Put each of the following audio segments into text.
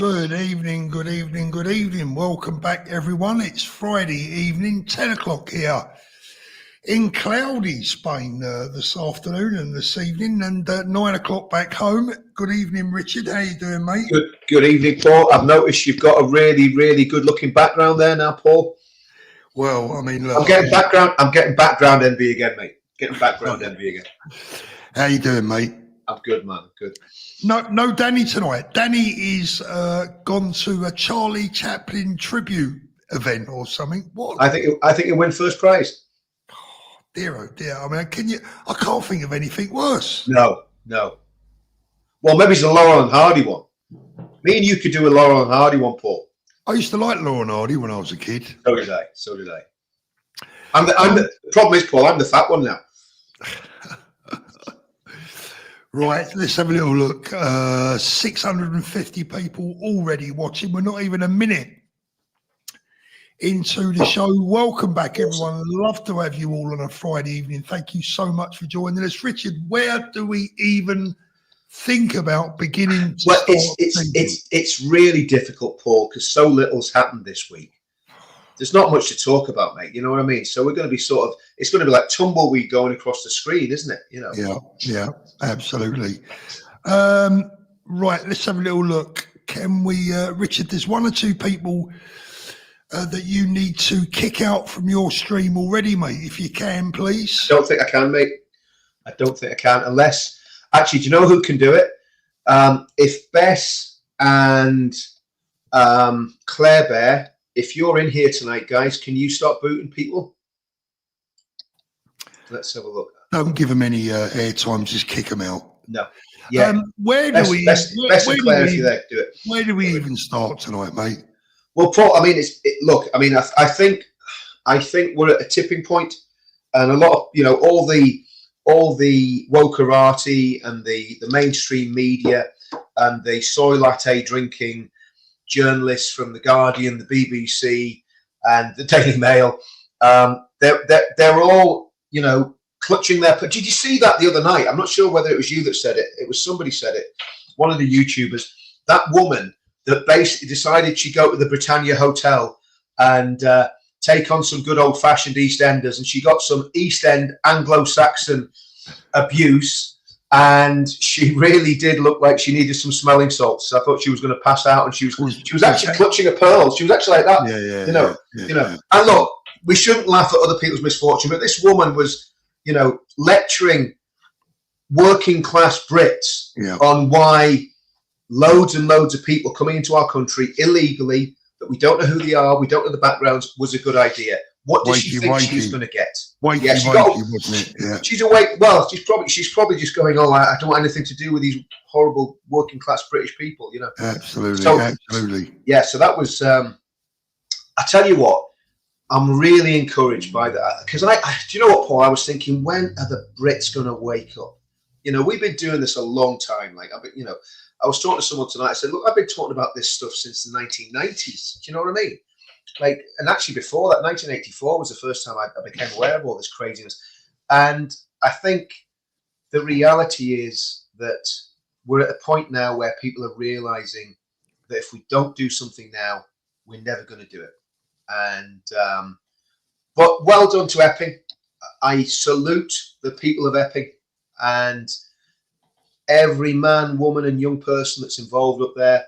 Good evening, good evening, good evening. Welcome back, everyone. It's Friday evening, 10 o'clock here in cloudy Spain this afternoon and this evening, and 9 o'clock back home. Good evening, Richard. How you doing, mate? Good evening, Paul. I've noticed you've got a really, really good-looking background there now, Paul. Well, I mean, look, I'm getting background envy again, mate. Getting background envy again. How you doing, mate? I'm good, man. Good. No, Danny tonight. Danny is gone to a Charlie Chaplin tribute event or something. What? I think you win first prize. Oh dear. I mean, I can't think of anything worse. No. Well, maybe it's a Laurel and Hardy one. Me and you could do a Laurel and Hardy one, Paul. I used to like Laurel and Hardy when I was a kid. So did I. I'm the problem is, Paul, I'm the fat one now. Right, let's have a little look. 650 people already watching. We're not even a minute into the show. Welcome back, everyone. Love to have you all on a Friday evening. Thank you so much for joining us. Richard, where do we even think about beginning to Well, it's really difficult, Paul, because so little's happened this week. There's not much to talk about, mate. You know what I mean? So we're going to be it's going to be like tumbleweed going across the screen, isn't it? You know? Yeah, absolutely. Right, let's have a little look. Can we, Richard, there's one or two people that you need to kick out from your stream already, mate, if you can, please. I don't think I can, mate. I don't think I can, unless, actually, do you know who can do it? If Bess and Claire Bear, if you're in here tonight, guys, can you start booting people? Let's have a look. Don't give them any airtime, just kick them out. No. Yeah. Where do we even start tonight, mate? Well, Paul, I mean, I think we're at a tipping point, and a lot of, all the wokerati and the mainstream media and the soy latte drinking journalists from the Guardian, the BBC, and the Daily Mail, they're all, clutching their. Did you see that the other night? I'm not sure whether it was you that said it. It was somebody said it. One of the YouTubers. That woman that basically decided she'd go to the Britannia Hotel and take on some good old-fashioned EastEnders, and she got some East End Anglo-Saxon abuse. And she really did look like she needed some smelling salts. I thought she was going to pass out, and she was actually clutching her pearls. She was actually like that. Yeah. And look, we shouldn't laugh at other people's misfortune, but this woman was, lecturing working class Brits on why loads and loads of people coming into our country illegally, that we don't know who they are, we don't know the backgrounds, was a good idea. What does she think she's going to get? Wasn't it? Yeah. She's awake. Well, she's probably just going, I don't want anything to do with these horrible working class British people, Absolutely. Yeah, so that was. I tell you what, I'm really encouraged by that, because do you know what, Paul? I was thinking, when are the Brits going to wake up? We've been doing this a long time. I was talking to someone tonight. I said, look, I've been talking about this stuff since the 1990s. Do you know what I mean? And actually before that, 1984 was the first time I became aware of all this craziness. And I think the reality is that we're at a point now where people are realizing that if we don't do something now, we're never going to do it. And but well done to Epping. I salute the people of Epping and every man, woman and young person that's involved up there.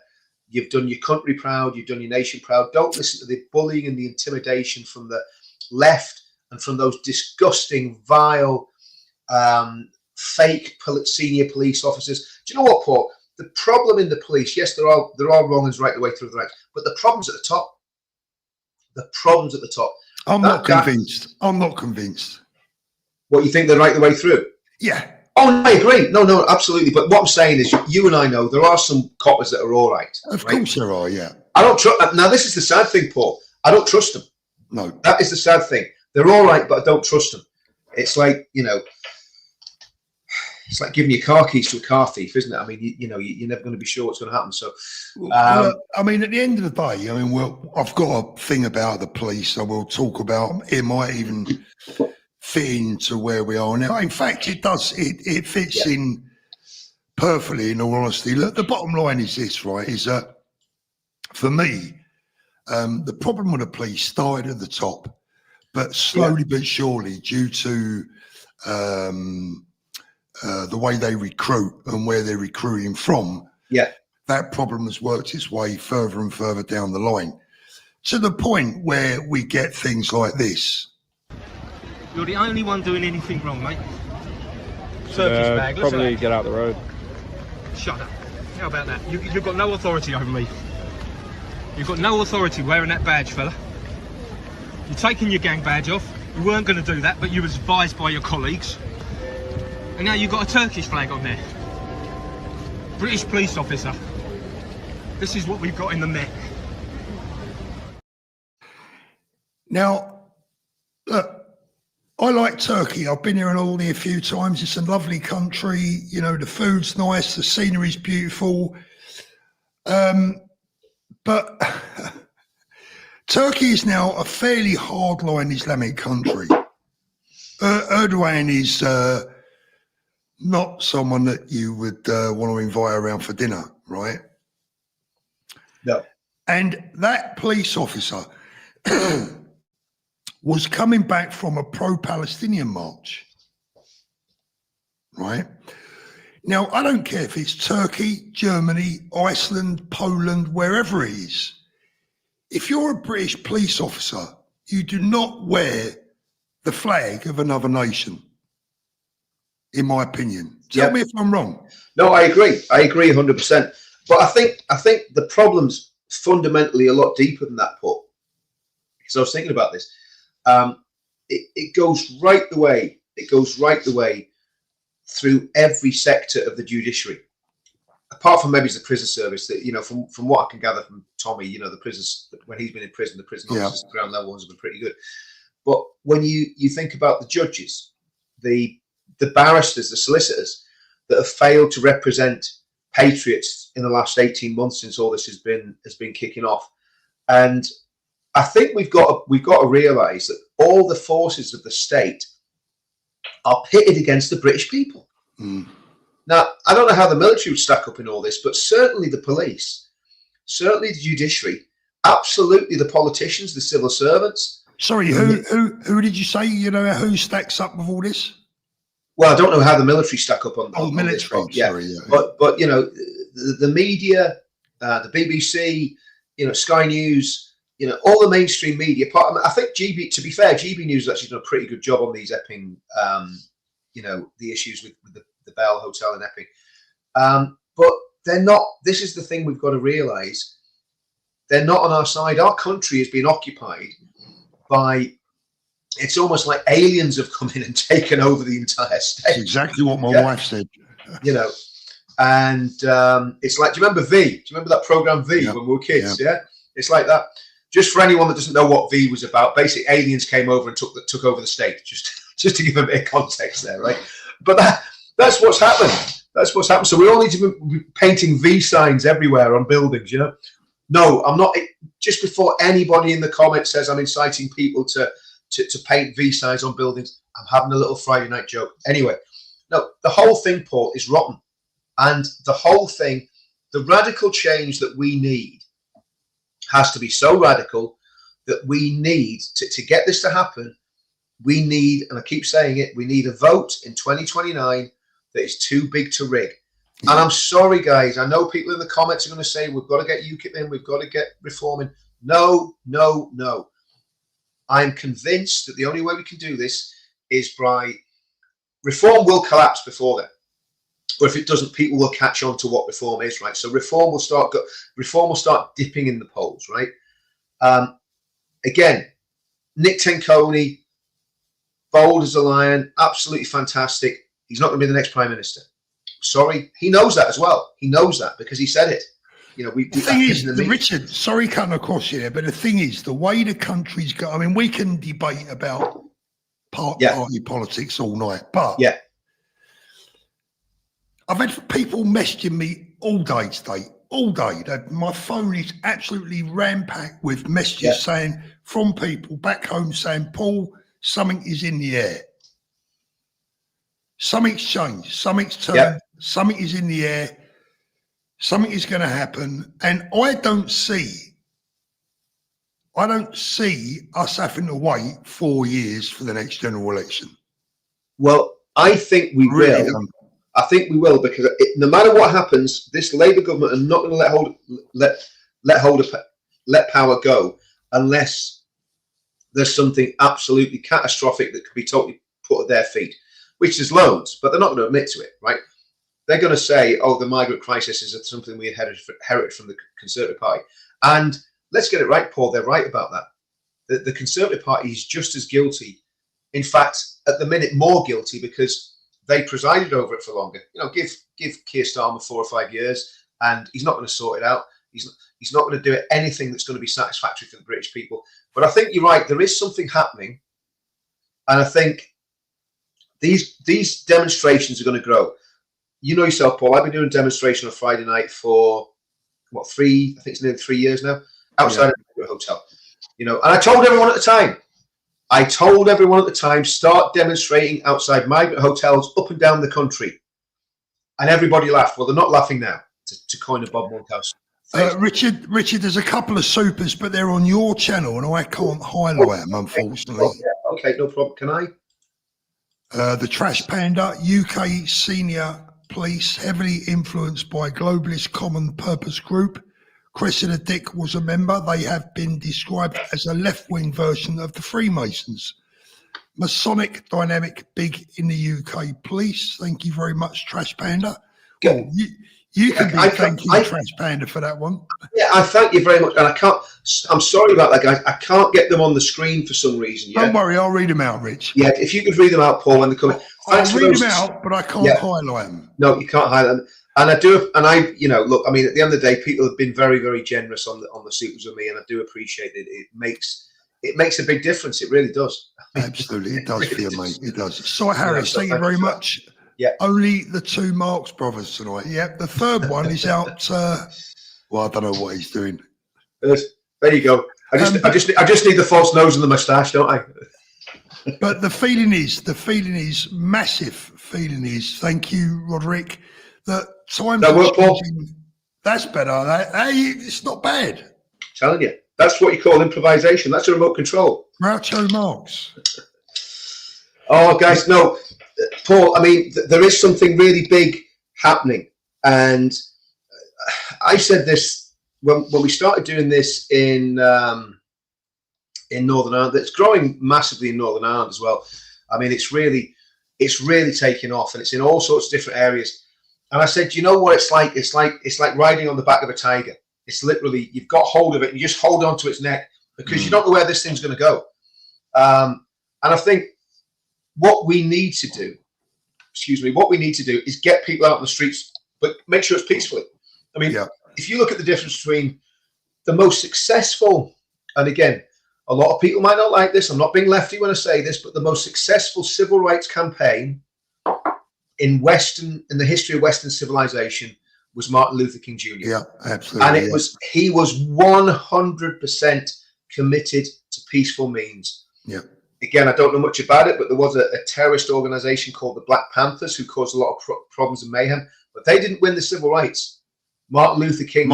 You've done your country proud. You've done your nation proud. Don't listen to the bullying and the intimidation from the left and from those disgusting, vile, fake senior police officers. Do you know what, Paul? The problem in the police, yes, there are wrong ones right the way through the ranks, but the problem's at the top. The problem's at the top. I'm not convinced. What, you think they're right the way through? Yeah. Oh, I agree. No, absolutely. But what I'm saying is, you and I know there are some coppers that are all right. Of course there are, yeah. I don't trust. Now, this is the sad thing, Paul. I don't trust them. No. That is the sad thing. They're all right, but I don't trust them. It's like, it's like giving your car keys to a car thief, isn't it? I mean, you're never going to be sure what's going to happen. So, I mean, at the end of the day, I've got a thing about the police. I will talk about. It might even fit into where we are now. In fact, it does. It fits in perfectly, in all honesty. Look, the bottom line is this, right, is that for me, the problem with the police started at the top, but slowly but surely, due to the way they recruit and where they're recruiting from, that problem has worked its way further and further down the line, to the point where we get things like this. You're the only one doing anything wrong, mate. Turkish bag, probably get out the road. Shut up. How about that? You've got no authority over me. You've got no authority wearing that badge, fella. You're taking your gang badge off. You weren't going to do that, but you was advised by your colleagues. And now you've got a Turkish flag on there. British police officer. This is what we've got in the Met. Now, look, I like Turkey. I've been here and all there a few times. It's a lovely country. You know, the food's nice, the scenery's beautiful. But Turkey is now a fairly hardline Islamic country. Erdogan is not someone that you would want to invite around for dinner, right? No. And that police officer was coming back from a pro-Palestinian march, right? Now, I don't care if it's Turkey, Germany, Iceland, Poland, wherever it is. If you're a British police officer, you do not wear the flag of another nation, in my opinion. Tell me if I'm wrong. No, I agree. I agree 100%. But I think the problem's fundamentally a lot deeper than that, Paul. Because I was thinking about this. It goes right the way. It goes right the way through every sector of the judiciary, apart from maybe the prison service. That, you know, from what I can gather from Tommy, you know, the prisons, when he's been in prison, the prison officers, the ground level ones have been pretty good. But when you think about the judges, the barristers, the solicitors that have failed to represent patriots in the last 18 months since all this has been kicking off, and I think we've got to realise that all the forces of the state are pitted against the British people. Now, I don't know how the military would stack up in all this, but certainly the police, certainly the judiciary, absolutely the politicians, the civil servants. Sorry, who did you say? You know, who stacks up with all this? Well, I don't know how the military stack up on military. This, sorry, But you know, the media, the BBC, you know, Sky News. You know, all the mainstream media. I think GB, to be fair, GB News has actually done a pretty good job on these Epping, you know, the issues with the Bell Hotel in Epping. But they're not, this is the thing we've got to realise, they're not on our side. Our country has been occupied by, it's almost like aliens have come in and taken over the entire state. That's exactly what my wife said. You know, and it's like, do you remember V? Do you remember that programme V when we were kids? Yeah. It's like that. Just for anyone that doesn't know what V was about, basically aliens came over and took over the state. Just to give a bit of context there, right? But that's what's happened. That's what's happened. So we all need to be painting V signs everywhere on buildings, you know? No, I'm not. Just before anybody in the comments says I'm inciting people to paint V signs on buildings, I'm having a little Friday night joke. Anyway, no, the whole thing, Paul, is rotten. And the whole thing, the radical change that we need has to be so radical that we need to get this to happen. We need, and I keep saying it, we need a vote in 2029 that is too big to rig. And I'm sorry, guys. I know people in the comments are going to say, we've got to get UKIP in, we've got to get reform in. No, no, no. I'm convinced that the only way we can do this is by reform will collapse before then. Or if it doesn't, people will catch on to what reform is, right? So reform will start dipping in the polls, right? Again, Nick Tenconi, bold as a lion, absolutely fantastic. He's not going to be the next prime minister. Sorry, he knows that as well. He knows that because he said it. You know, the thing is, Richard, sorry cutting across you there, but the thing is, the way the country's go. I mean, we can debate about party politics all night, but I've had people messaging me all day today, all day. My phone is absolutely ram-packed with messages saying from people back home saying, Paul, something is in the air. Something's changed. Something's turned. Something is in the air. something is going to happen, and I don't see us having to wait 4 years for the next general election. Well, I think we Really will. don't. I think we will, because no matter what happens, this Labour government are not going to let power go unless there's something absolutely catastrophic that could be totally put at their feet, which is loads, but they're not going to admit to it, right? They're going to say, "Oh, the migrant crisis is something we inherited from the Conservative Party," and let's get it right, Paul. They're right about that. The Conservative Party is just as guilty. In fact, at the minute, more guilty, because they presided over it for longer. You know, give Keir Starmer 4 or 5 years, and he's not going to sort it out. He's not going to do anything that's going to be satisfactory for the British people. But I think you're right. There is something happening, and I think these demonstrations are going to grow. You know yourself, Paul. I've been doing a demonstration on Friday night for I think it's nearly 3 years now, outside of a hotel. You know, and I told everyone at the time, start demonstrating outside migrant hotels up and down the country. And everybody laughed. Well, they're not laughing now, to coin a Bob Monkhouse. Richard, there's a couple of supers, but they're on your channel, and I can't highlight them, unfortunately. Okay, no problem. Can I? The Trash Panda, UK senior police, heavily influenced by globalist common purpose group. Cressida Dick was a member. They have been described as a left-wing version of the Freemasons. Masonic dynamic big in the UK police. Thank you very much, Trash Panda. Well, you can be thanking Trash Panda for that one. Yeah, I thank you very much. And I'm sorry about that, guys. I can't get them on the screen for some reason. Yeah? Don't worry, I'll read them out, Rich. Yeah, if you could read them out, Paul, when they come in. I'll read them out, but I can't highlight them. No, you can't highlight them. And I do, and I, you know, look, I mean, at the end of the day, people have been very, very generous on the supers with me, and I do appreciate it. It makes a big difference. It really does. Absolutely, it does for you, mate. It does. So, Harris, thank you very much. Yeah. Only the 2 Marx brothers tonight. Yeah. The third one is out. Well, I don't know what he's doing. There you go. I just need the false nose and the moustache, don't I? But the feeling is massive. Feeling is. Thank you, Roderick. That times that work, Paul? That's better. It's not bad. I'm telling you, that's what you call improvisation. That's a remote control. Groucho Marx. Oh, guys, no, Paul. I mean, there is something really big happening, and I said this when we started doing this in Northern Ireland. It's growing massively in Northern Ireland as well. I mean, it's really taking off, and it's in all sorts of different areas. And I said, you know what it's like? It's like riding on the back of a tiger. It's literally, you've got hold of it and you just hold on to its neck, because you don't know where this thing's going to go. And I think what we need to do is get people out on the streets, but make sure it's peacefully. I mean, if you look at the difference between the most successful, and again, a lot of people might not like this, I'm not being lefty when I say this, but the most successful civil rights campaign in the history of Western civilization was Martin Luther King Jr. Yeah, absolutely. And he was 100% committed to peaceful means. Yeah. Again, I don't know much about it, but there was a terrorist organization called the Black Panthers who caused a lot of problems and mayhem, but they didn't win the civil rights. Martin Luther King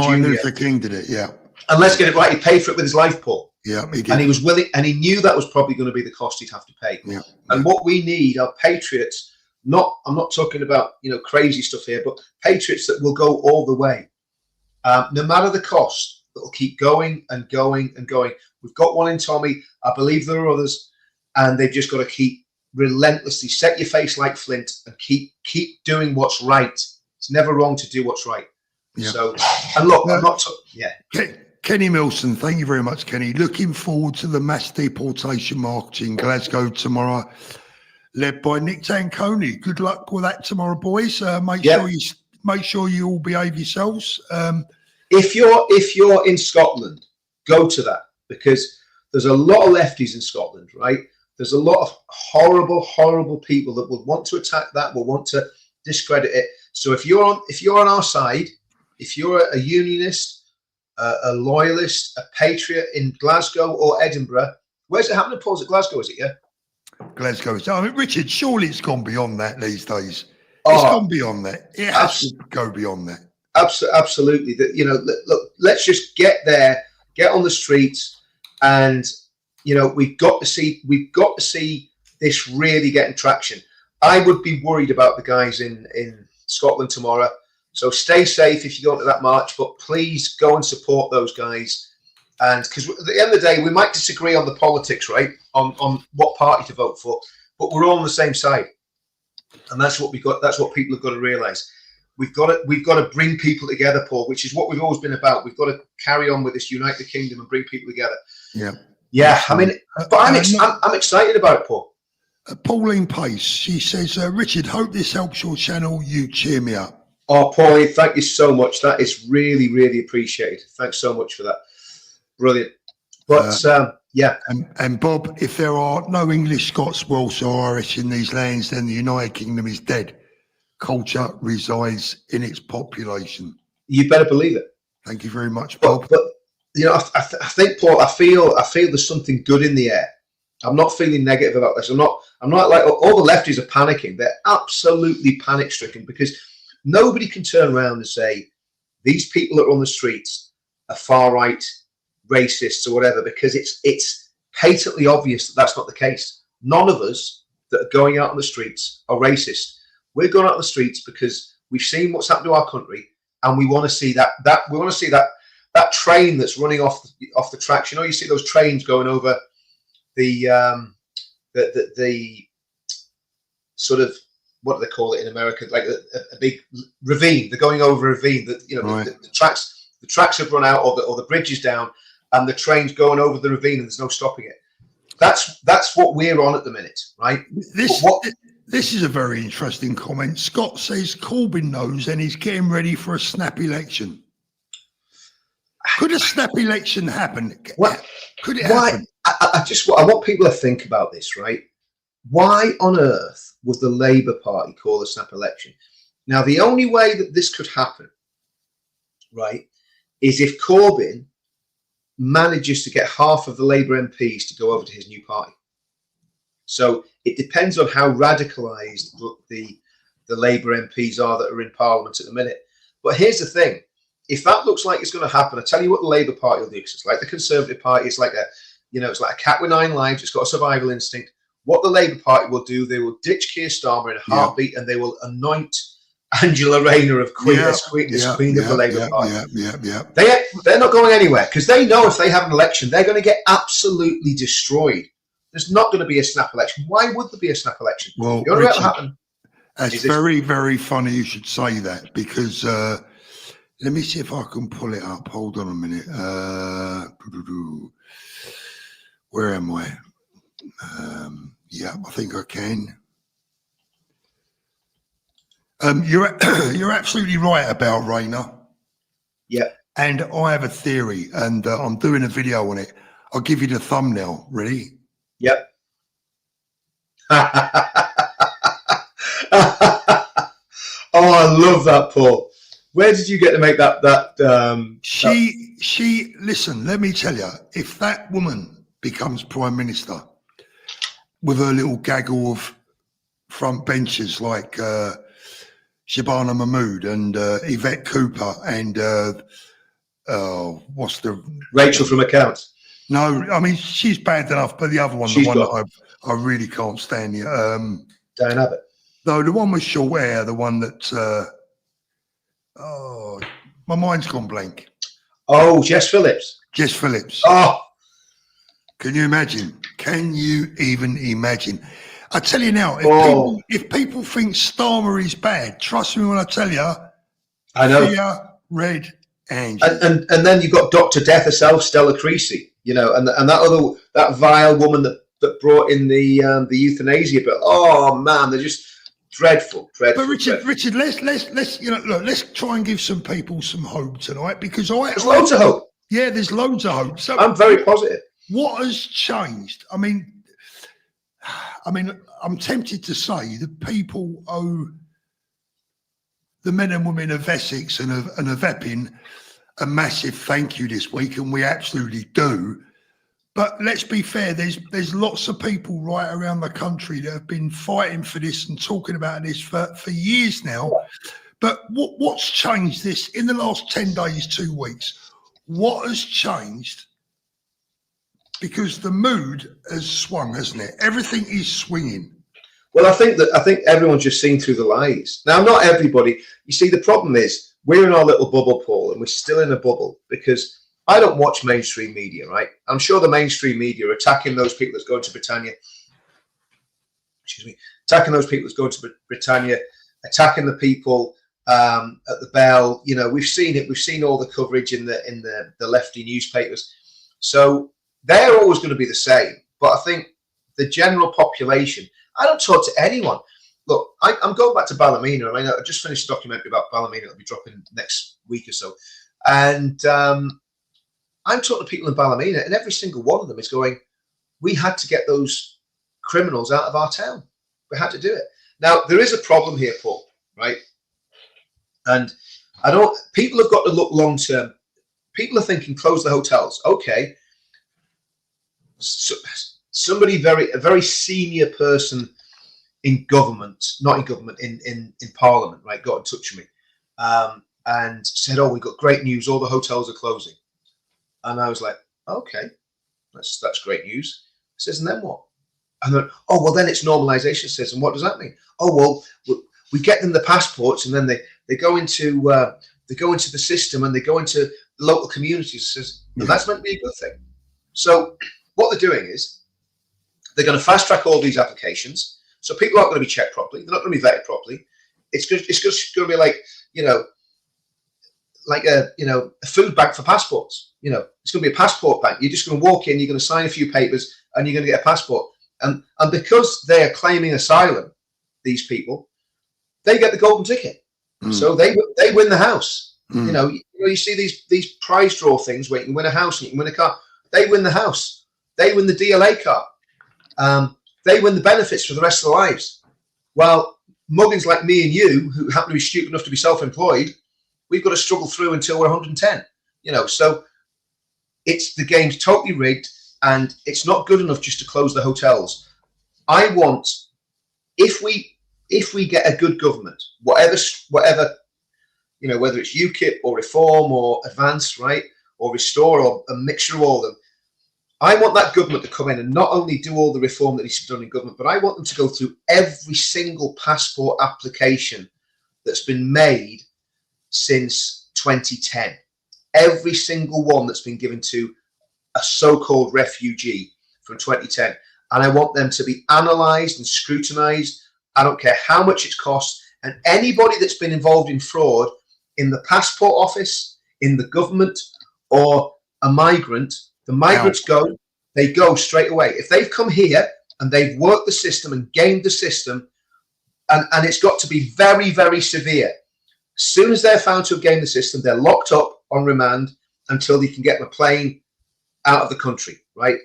did it, yeah. And let's get it right, he paid for it with his life, Paul. Yeah, he did. And he was willing, and he knew that was probably going to be the cost he'd have to pay. Yeah. And what we need are patriots. I'm not talking about, you know, crazy stuff here, but patriots that will go all the way, no matter the cost. That will keep going and going and going. We've got one in Tommy. I believe there are others, and they've just got to keep relentlessly set your face like flint and keep doing what's right. It's never wrong to do what's right. Yeah. So, and look, I'm not. Kenny Milson, thank you very much, Kenny. Looking forward to the mass deportation march in Glasgow tomorrow, led by Nick Tanconi. Good luck with that tomorrow, boys. Make sure you all behave yourselves. If you're in Scotland, go to that, because there's a lot of lefties in Scotland, right? There's a lot of horrible people that will want to attack that, will want to discredit it. So if you're on our side, if you're a unionist, a loyalist, a patriot in Glasgow or Edinburgh, where's it happening, Paul? Is it Glasgow? Is it? Yeah. Glasgow. I mean, Richard, surely it's gone beyond that these days. It's gone beyond that. It has to go beyond that. absolutely. That, you know, look, let's just get there, get on the streets, and you know, we've got to see this really getting traction. I would be worried about the guys in Scotland tomorrow. So stay safe if you go to that march, but please go and support those guys. And because at the end of the day, we might disagree on the politics, right? On what party to vote for, but we're all on the same side, and that's what we got. That's what people have got to realise. We've got to bring people together, Paul, which is what we've always been about. We've got to carry on with this Unite the Kingdom and bring people together. Yeah. I mean, but I'm excited about it, Paul. Pauline Pace, she says, Richard, hope this helps your channel. You cheer me up. Oh, Pauline, thank you so much. That is really, really appreciated. Thanks so much for that. Brilliant. But yeah. And Bob, if there are no English, Scots, Welsh or Irish in these lands, then the United Kingdom is dead. Culture resides in its population. You better believe it. Thank you very much, Bob. But you know, I think, Paul, I feel there's something good in the air. I'm not feeling negative about this. I'm not like all the lefties are panicking. They're absolutely panic stricken because nobody can turn around and say these people that are on the streets are far right, racists or whatever, because it's patently obvious that that's not the case. None of us that are going out on the streets are racist. We're going out on the streets because we've seen what's happened to our country, and we want to see that train that's running off the tracks. You know, you see those trains going over the sort of, what do they call it in America? Like a big ravine. They're going over a ravine. That, you know, right. the tracks have run out, or the bridge is down, and the train's going over the ravine, and there's no stopping it. That's what we're on at the minute, right? This is a very interesting comment. Scott says Corbyn knows and he's getting ready for a snap election. Could a snap election happen? Could it happen? I want people to think about this, right? Why on earth would the Labour Party call a snap election? Now, the only way that this could happen, right, is if Corbyn manages to get half of the Labour MPs to go over to his new party. So it depends on how radicalised the Labour MPs are that are in Parliament at the minute. But here's the thing. If that looks like it's going to happen, I tell you what the Labour Party will do. Because it's like the Conservative Party. It's like it's like a cat with 9 lives. It's got a survival instinct. What the Labour Party will do, they will ditch Keir Starmer in a heartbeat, and they will anoint Angela Rayner as Queen of the Labour Party. They're not going anywhere because they know if they have an election, they're going to get absolutely destroyed. There's not going to be a snap election. Why would there be a snap election? Well, Richard, it's very, very funny you should say that, because let me see if I can pull it up. Hold on a minute. Where am I? Yeah, I think I can. You're absolutely right about Rayner. Yeah. And I have a theory, and I'm doing a video on it. I'll give you the thumbnail. Ready? Yep. Oh, I love that, Paul. Where did you get to make that? She. Listen, let me tell you. If that woman becomes Prime Minister with her little gaggle of front benches like Shabana Mahmood and Yvette Cooper and what's the Rachel from Accounts? No, I mean she's bad enough, but the other one, that I really can't stand. Don't have it. No, the one with short hair, the one that my mind's gone blank. Oh, Jess Phillips. Jess Phillips. Oh, can you imagine? Can you even imagine? I tell you now, if people think Starmer is bad, trust me when I tell you, I know. Fear, Red Angel. And then you've got Dr. Death herself, Stella Creasy, you know, and that vile woman that brought in the euthanasia bill. Oh man, they're just dreadful. But Richard, let's let's try and give some people some hope tonight, because there's loads of hope. Yeah, there's loads of hope. So I'm very positive. What has changed? I mean, I'm tempted to say that people owe the men and women of Essex and of Epping a massive thank you this week, and we absolutely do. But let's be fair, there's lots of people right around the country that have been fighting for this and talking about this for years now, But what's changed this in the last 10 days, 2 weeks? What has changed? Because the mood has swung, hasn't it? Everything is swinging. Well, I think everyone's just seen through the lies. Now, not everybody. You see, the problem is we're in our little bubble, Paul, and we're still in a bubble because I don't watch mainstream media, right? I'm sure the mainstream media are attacking those people that's going to Britannia. Excuse me, attacking those people that's going to Britannia, attacking the people at the Bell. You know, we've seen it. We've seen all the coverage in the lefty newspapers. So they're always going to be the same. But I think the general population. I don't talk to anyone. Look, I'm going back to Ballymena. I mean, I just finished a documentary about Ballymena. It'll be dropping next week or so. And I'm talking to people in Ballymena, and every single one of them is going, we had to get those criminals out of our town. We had to do it. Now, there is a problem here, Paul, right? And people have got to look long term. People are thinking, close the hotels. Okay. So, a very senior person in government, not in government, in Parliament, right, got in touch with me and said, oh, we've got great news. All the hotels are closing. And I was like, okay, that's great news. He says, and then what? And then, oh, well, then it's normalization. Says, and what does that mean? Oh, well, we get them the passports, and then they go into the system, and they go into the local communities. Says, and that's meant to be a good thing. So what they're doing is they're going to fast track all these applications, so people aren't going to be checked properly. They're not going to be vetted properly. It's just going to be like a food bank for passports. You know, it's going to be a passport bank. You're just going to walk in, you're going to sign a few papers, and you're going to get a passport. And because they are claiming asylum, these people, they get the golden ticket. So they win the house. You know, you see these prize draw things where you can win a house and you can win a car. They win the house. They win the DLA car. They win the benefits for the rest of their lives. While muggins like me and you, who happen to be stupid enough to be self-employed, we've got to struggle through until we're 110. You know, so the game's totally rigged, and it's not good enough just to close the hotels. I want, if we get a good government, whatever, you know, whether it's UKIP or Reform or Advance, right, or Restore or a mixture of all of them, I want that government to come in and not only do all the reform that needs to be done in government, but I want them to go through every single passport application that's been made since 2010. Every single one that's been given to a so-called refugee from 2010. And I want them to be analysed and scrutinised. I don't care how much it's cost. And anybody that's been involved in fraud in the passport office, in the government, or a migrant, the migrants they go straight away. If they've come here and they've worked the system and gamed the system, and it's got to be very, very severe. As soon as they're found to have gamed the system, they're locked up on remand until they can get a plane out of the country, right?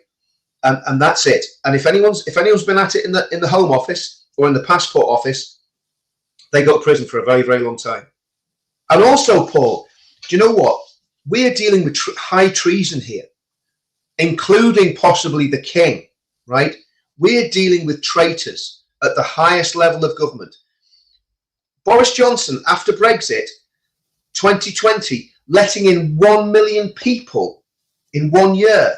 And that's it. And if anyone's been at it in the Home Office or in the Passport Office, they go to prison for a very, very long time. And also, Paul, do you know what? We're dealing with high treason here, including possibly the king, right? We're dealing with traitors at the highest level of government. Boris Johnson, after Brexit, 2020, letting in 1 million people in 1 year.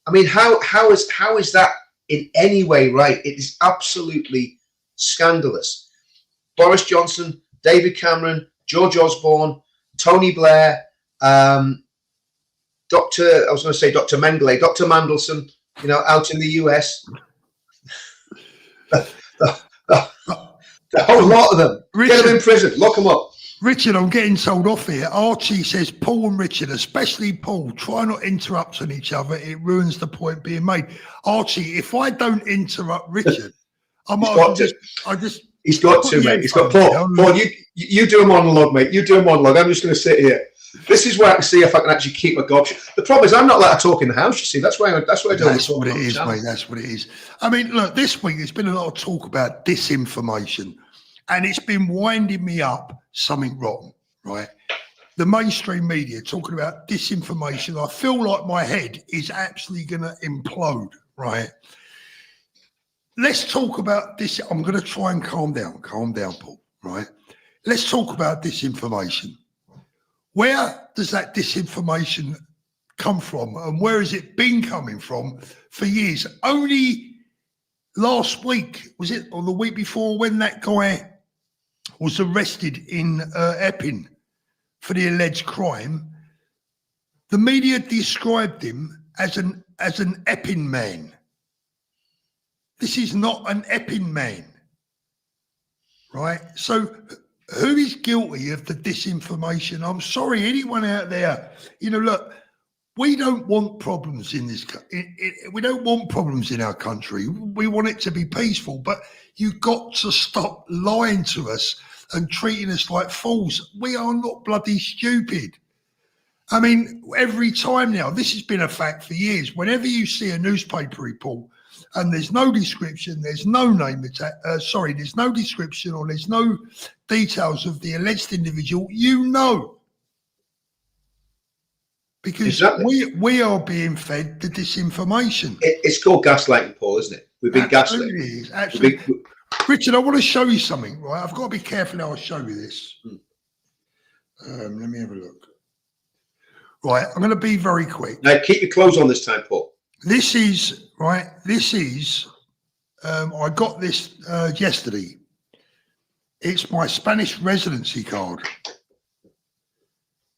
I mean, how is that in any way right? It is absolutely scandalous. Boris Johnson, David Cameron, George Osborne, Tony Blair, Dr. Mengele, Dr. Mandelson, you know, out in the US. The whole lot of them. Richard, get them in prison, lock them up. Richard, I'm getting told off here. Archie says, Paul and Richard, especially Paul, try not interrupt on each other. It ruins the point being made. Archie, if I don't interrupt Richard, I might He's got to, mate. He's got Paul. Paul, you do a monologue, mate. You do a monologue. I'm just going to sit here. This is where I can see if I can actually keep my gob. The problem is I'm not allowed to talk in the house, you see. That's why I do. That's what it is, mate. That's what it is. I mean, look, this week there's been a lot of talk about disinformation, and it's been winding me up something wrong, right? The mainstream media talking about disinformation. I feel like my head is actually going to implode, right? Let's talk about this. I'm going to try and calm down, Paul, right? let's talk about disinformation. Where does that disinformation come from, and where has it been coming from for years? Only last week, was it, or the week before, when that guy was arrested in Epping for the alleged crime, the media described him as an Epping man. This is not an Epping man, right? So who is guilty of the disinformation? I'm sorry, anyone out there, look, we don't want problems in this. We don't want problems in our country. We want it to be peaceful, but you've got to stop lying to us and treating us like fools. We are not bloody stupid. I mean, every time now, this has been a fact for years. Whenever you see a newspaper report and there's no description, there's no name, there's no description or there's no details of the alleged individual, because exactly. we are being fed the disinformation. It's called gaslighting, Paul, isn't it? We've been gaslighted. Absolutely. Richard, I want to show you something, right? I've got to be careful how I show you this. Let me have a look. Right, I'm going to be very quick. Now, keep your clothes on this time, Paul. This is, I got this yesterday. It's my Spanish residency card.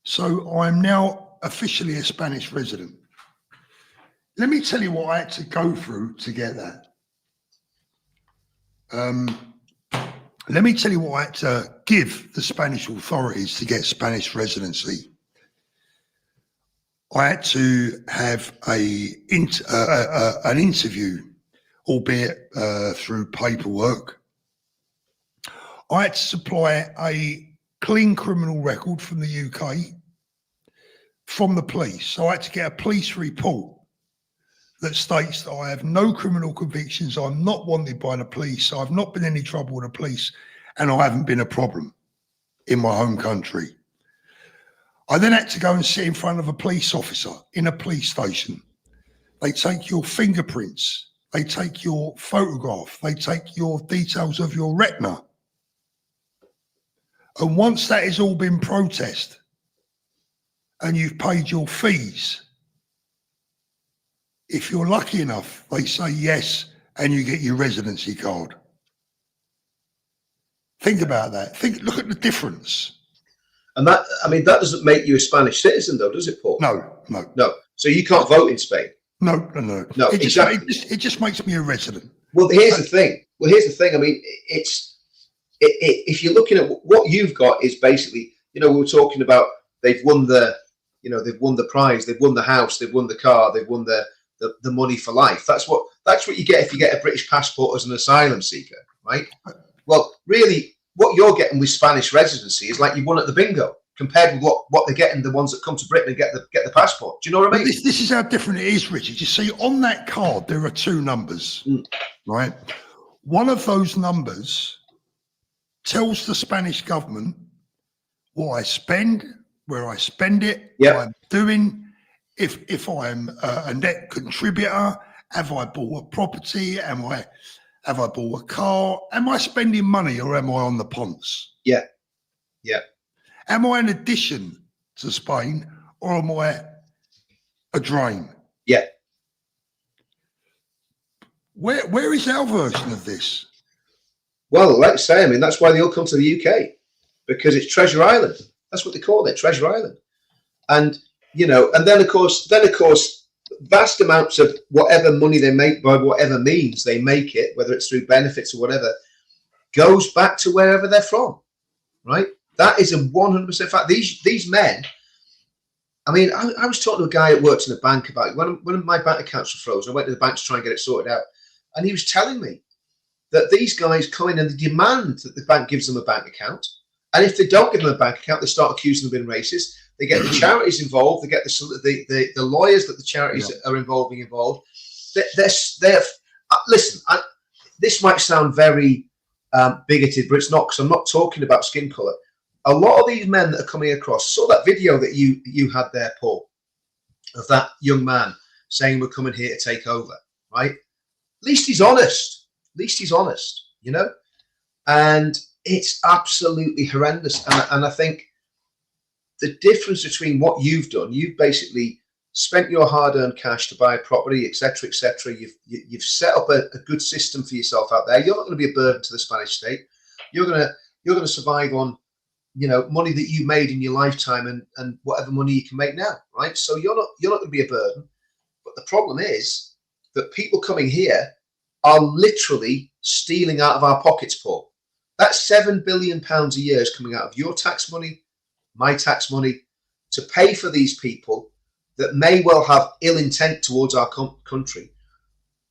So I'm now officially a Spanish resident. Let me tell you what I had to go through to get that. Let me tell you what I had to give the Spanish authorities to get Spanish residency. I had to have an interview, albeit through paperwork. I had to supply a clean criminal record from the UK, from the police. So I had to get a police report that states that I have no criminal convictions, I'm not wanted by the police, I've not been in any trouble with the police, and I haven't been a problem in my home country. I then had to go and sit in front of a police officer in a police station. They take your fingerprints, they take your photograph, they take your details of your retina. And once that has all been processed and you've paid your fees, if you're lucky enough, they say yes, and you get your residency card. Think about that. Look at the difference. And that doesn't make you a Spanish citizen, though, does it, Paul? No. So you can't vote in Spain? No. It just makes me a resident. Well, here's the thing. I mean, if you're looking at what you've got is basically, we were talking about they've won the prize, they've won the house, they've won the car, they've won the money for life. That's what you get if you get a British passport as an asylum seeker, right? Well, really, what you're getting with Spanish residency is like you won at the bingo compared with what they're getting the ones that come to Britain and get the passport. Do you know what I mean? This is how different it is, Richard. You see, on that card there are two numbers, right? One of those numbers tells the Spanish government what I spend, where I spend it, what I'm doing. If I'm a net contributor, have I bought a property? Have I bought a car? Am I spending money or am I on the ponce? Yeah. Am I an addition to Spain or am I a drain? Yeah. Where is our version of this? Well, like I say, I mean, that's why they all come to the UK, because it's Treasure Island. That's what they call it, Treasure Island. And and then of course, vast amounts of whatever money they make by whatever means they make it, whether it's through benefits or whatever, goes back to wherever they're from, right? That is a 100% fact. These men, I mean, I was talking to a guy that works in a bank about when my bank accounts were frozen. I went to the bank to try and get it sorted out, and he was telling me that these guys come in and they demand that the bank gives them a bank account, and if they don't give them a bank account, they start accusing them of being racist. They get the charities involved. They get the lawyers that the charities are involved. Listen, this might sound very bigoted, but it's not, because I'm not talking about skin colour. A lot of these men that are coming across, saw that video that you had there, Paul, of that young man saying we're coming here to take over, right? At least he's honest, and it's absolutely horrendous. And I think the difference between what you've done, you've basically spent your hard-earned cash to buy a property, etc., etc. You've set up a good system for yourself out there. You're not going to be a burden to the Spanish state. You're going to survive on, you know, money that you made in your lifetime and whatever money you can make now, right? So you're not going to be a burden. But the problem is that people coming here are literally stealing out of our pockets, Paul. That's £7 billion a year is coming out of your tax money, my tax money, to pay for these people that may well have ill intent towards our country.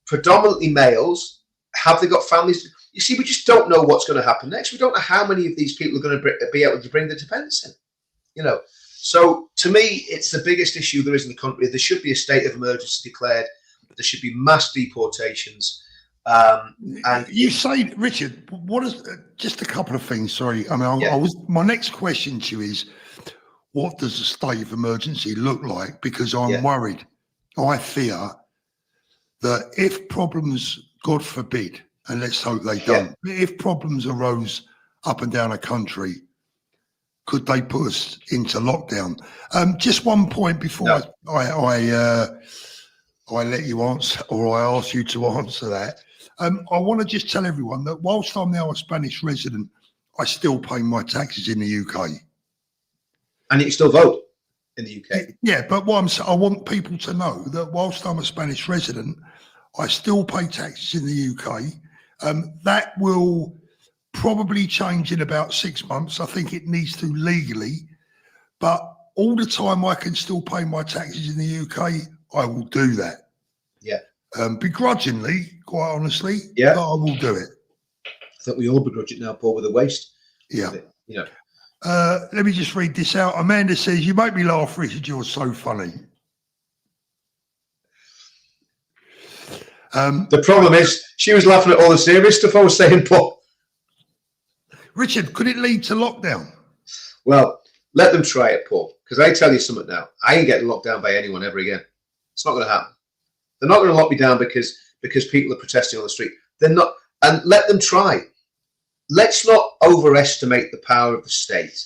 Predominantly males. Have they got families? You see, we just don't know what's going to happen next. We don't know how many of these people are going to be able to bring their dependents in. You know, so to me, it's the biggest issue there is in the country. There should be a state of emergency declared. There should be mass deportations. And you say, Richard, what is just a couple of things? Sorry, I mean, my next question to you is, what does a state of emergency look like? Because I'm worried. I fear that if problems, God forbid, and let's hope they don't, if problems arose up and down a country, could they put us into lockdown? Just one point before I let you answer, or I ask you to answer that. I want to just tell everyone that whilst I'm now a Spanish resident, I still pay my taxes in the UK. And you can still vote in the UK. Yeah, but what I want people to know that whilst I'm a Spanish resident, I still pay taxes in the UK. That will probably change in about 6 months. I think it needs to legally, but all the time I can still pay my taxes in the UK, I will do that. Yeah. Begrudgingly, quite honestly, but I will do it. I think we all begrudge it now, Paul, with the waste. Yeah. You know. Let me just read this out. Amanda says, "You make me laugh, Richard. You're so funny." The problem is she was laughing at all the serious stuff I was saying, Paul. Richard, could it lead to lockdown? Well, let them try it, Paul, because I tell you something now. I ain't getting locked down by anyone ever again. It's not going to happen. They're not going to lock me down because people are protesting on the street. They're not, and let them try. Let's not overestimate the power of the state.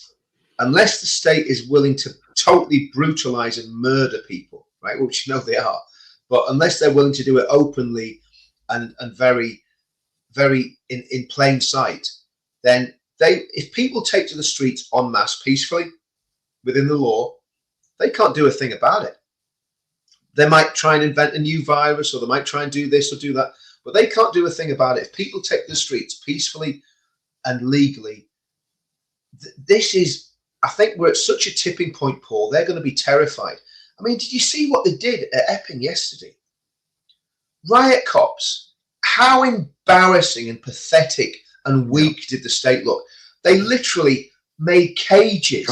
Unless the state is willing to totally brutalize and murder people, right, which you know they are, but unless they're willing to do it openly and very, very in plain sight, then if people take to the streets en masse peacefully within the law, they can't do a thing about it. They might try and invent a new virus, or they might try and do this or do that, but they can't do a thing about it. If people take the streets peacefully and legally, this is, I think we're at such a tipping point, Paul. They're going to be terrified. I mean, did you see what they did at Epping yesterday? Riot cops. How embarrassing and pathetic and weak did the state look? They literally made cages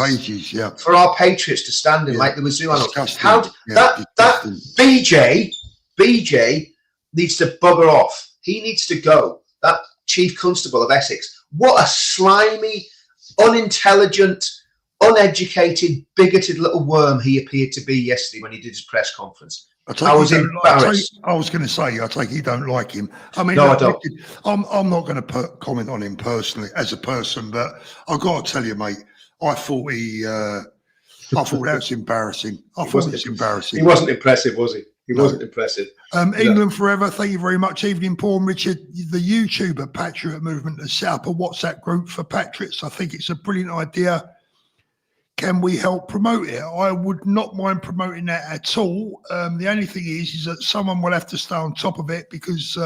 for our patriots to stand in, like the Mizzou animals. How that BJ needs to bugger off. He needs to go. That Chief Constable of Essex. What a slimy, unintelligent, uneducated, bigoted little worm he appeared to be yesterday when he did his press conference. I was embarrassed. I was going to say, I take you don't like him. I mean, no, I don't. I'm not going to comment on him personally as a person, but I've got to tell you, mate, I thought that was embarrassing. I thought it was embarrassing. He wasn't impressive, was he? He wasn't impressive. England Forever, thank you very much. Evening, Paul and Richard. The YouTuber Patriot Movement has set up a WhatsApp group for patriots. I think it's a brilliant idea. Can we help promote it? I would not mind promoting that at all. The only thing is that someone will have to stay on top of it, because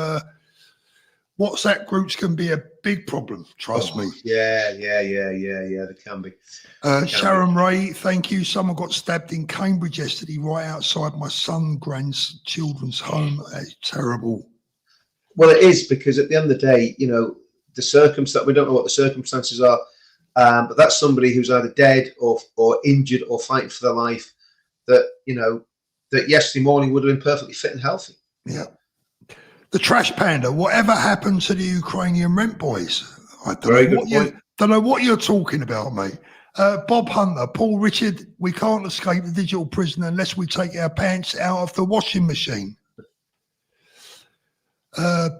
WhatsApp groups can be a big problem. Trust me. Yeah. They can be. Sharon Ray, thank you. Someone got stabbed in Cambridge yesterday, right outside my grandchildren's home. That's terrible. Well, it is, because at the end of the day, you know, we don't know what the circumstances are. But that's somebody who's either dead or injured or fighting for their life, that, you know, that yesterday morning would have been perfectly fit and healthy. Yeah. The Trash Panda, whatever happened to the Ukrainian rent boys? I don't know what you're talking about, mate. Bob Hunter, Paul, Richard, we can't escape the digital prison unless we take our pants out of the washing machine.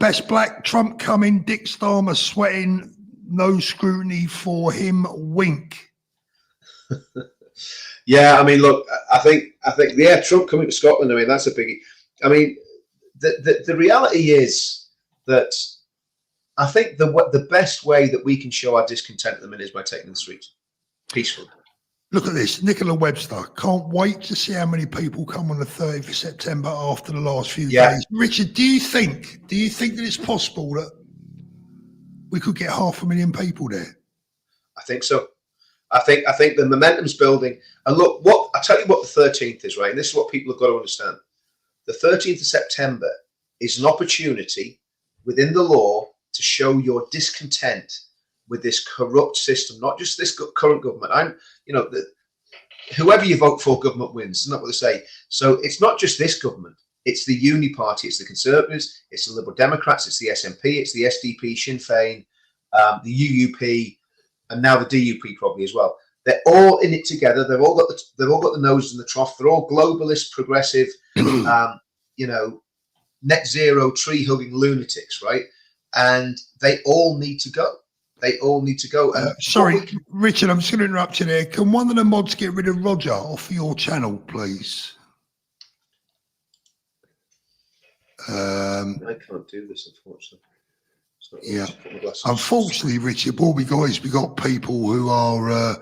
Best Black, Trump coming, Dick Starmer sweating, no scrutiny for him. Wink. Yeah, I mean, look, I think, yeah, Trump coming to Scotland. I mean, that's a biggie. I mean, the reality is that I think the best way that we can show our discontent at the minute is by taking the streets peacefully. Look at this, Nicola Webster. Can't wait to see how many people come on the 30th of September after the last few days. Richard, do you think that it's possible that we could get 500,000 people there? I think so. I think the momentum's building. And look, I tell you what the 13th is, right? And this is what people have got to understand. The 13th of September is an opportunity within the law to show your discontent with this corrupt system, not just this current government. Whoever you vote for, government wins. Isn't that what they say? So it's not just this government. It's the Uni Party, it's the Conservatives, it's the Liberal Democrats, it's the SNP, it's the SDP, Sinn Féin, the UUP, and now the DUP probably as well. They're all in it together. They've all got the noses in the trough. They're all globalist, progressive, net zero, tree hugging lunatics, right? And they all need to go. They all need to go. Sorry, Richard, I'm just going to interrupt you there. Can one of the mods get rid of Roger off your channel, please? I can't do this, unfortunately. Yeah. Unfortunately, Richard, what we got is we got people who are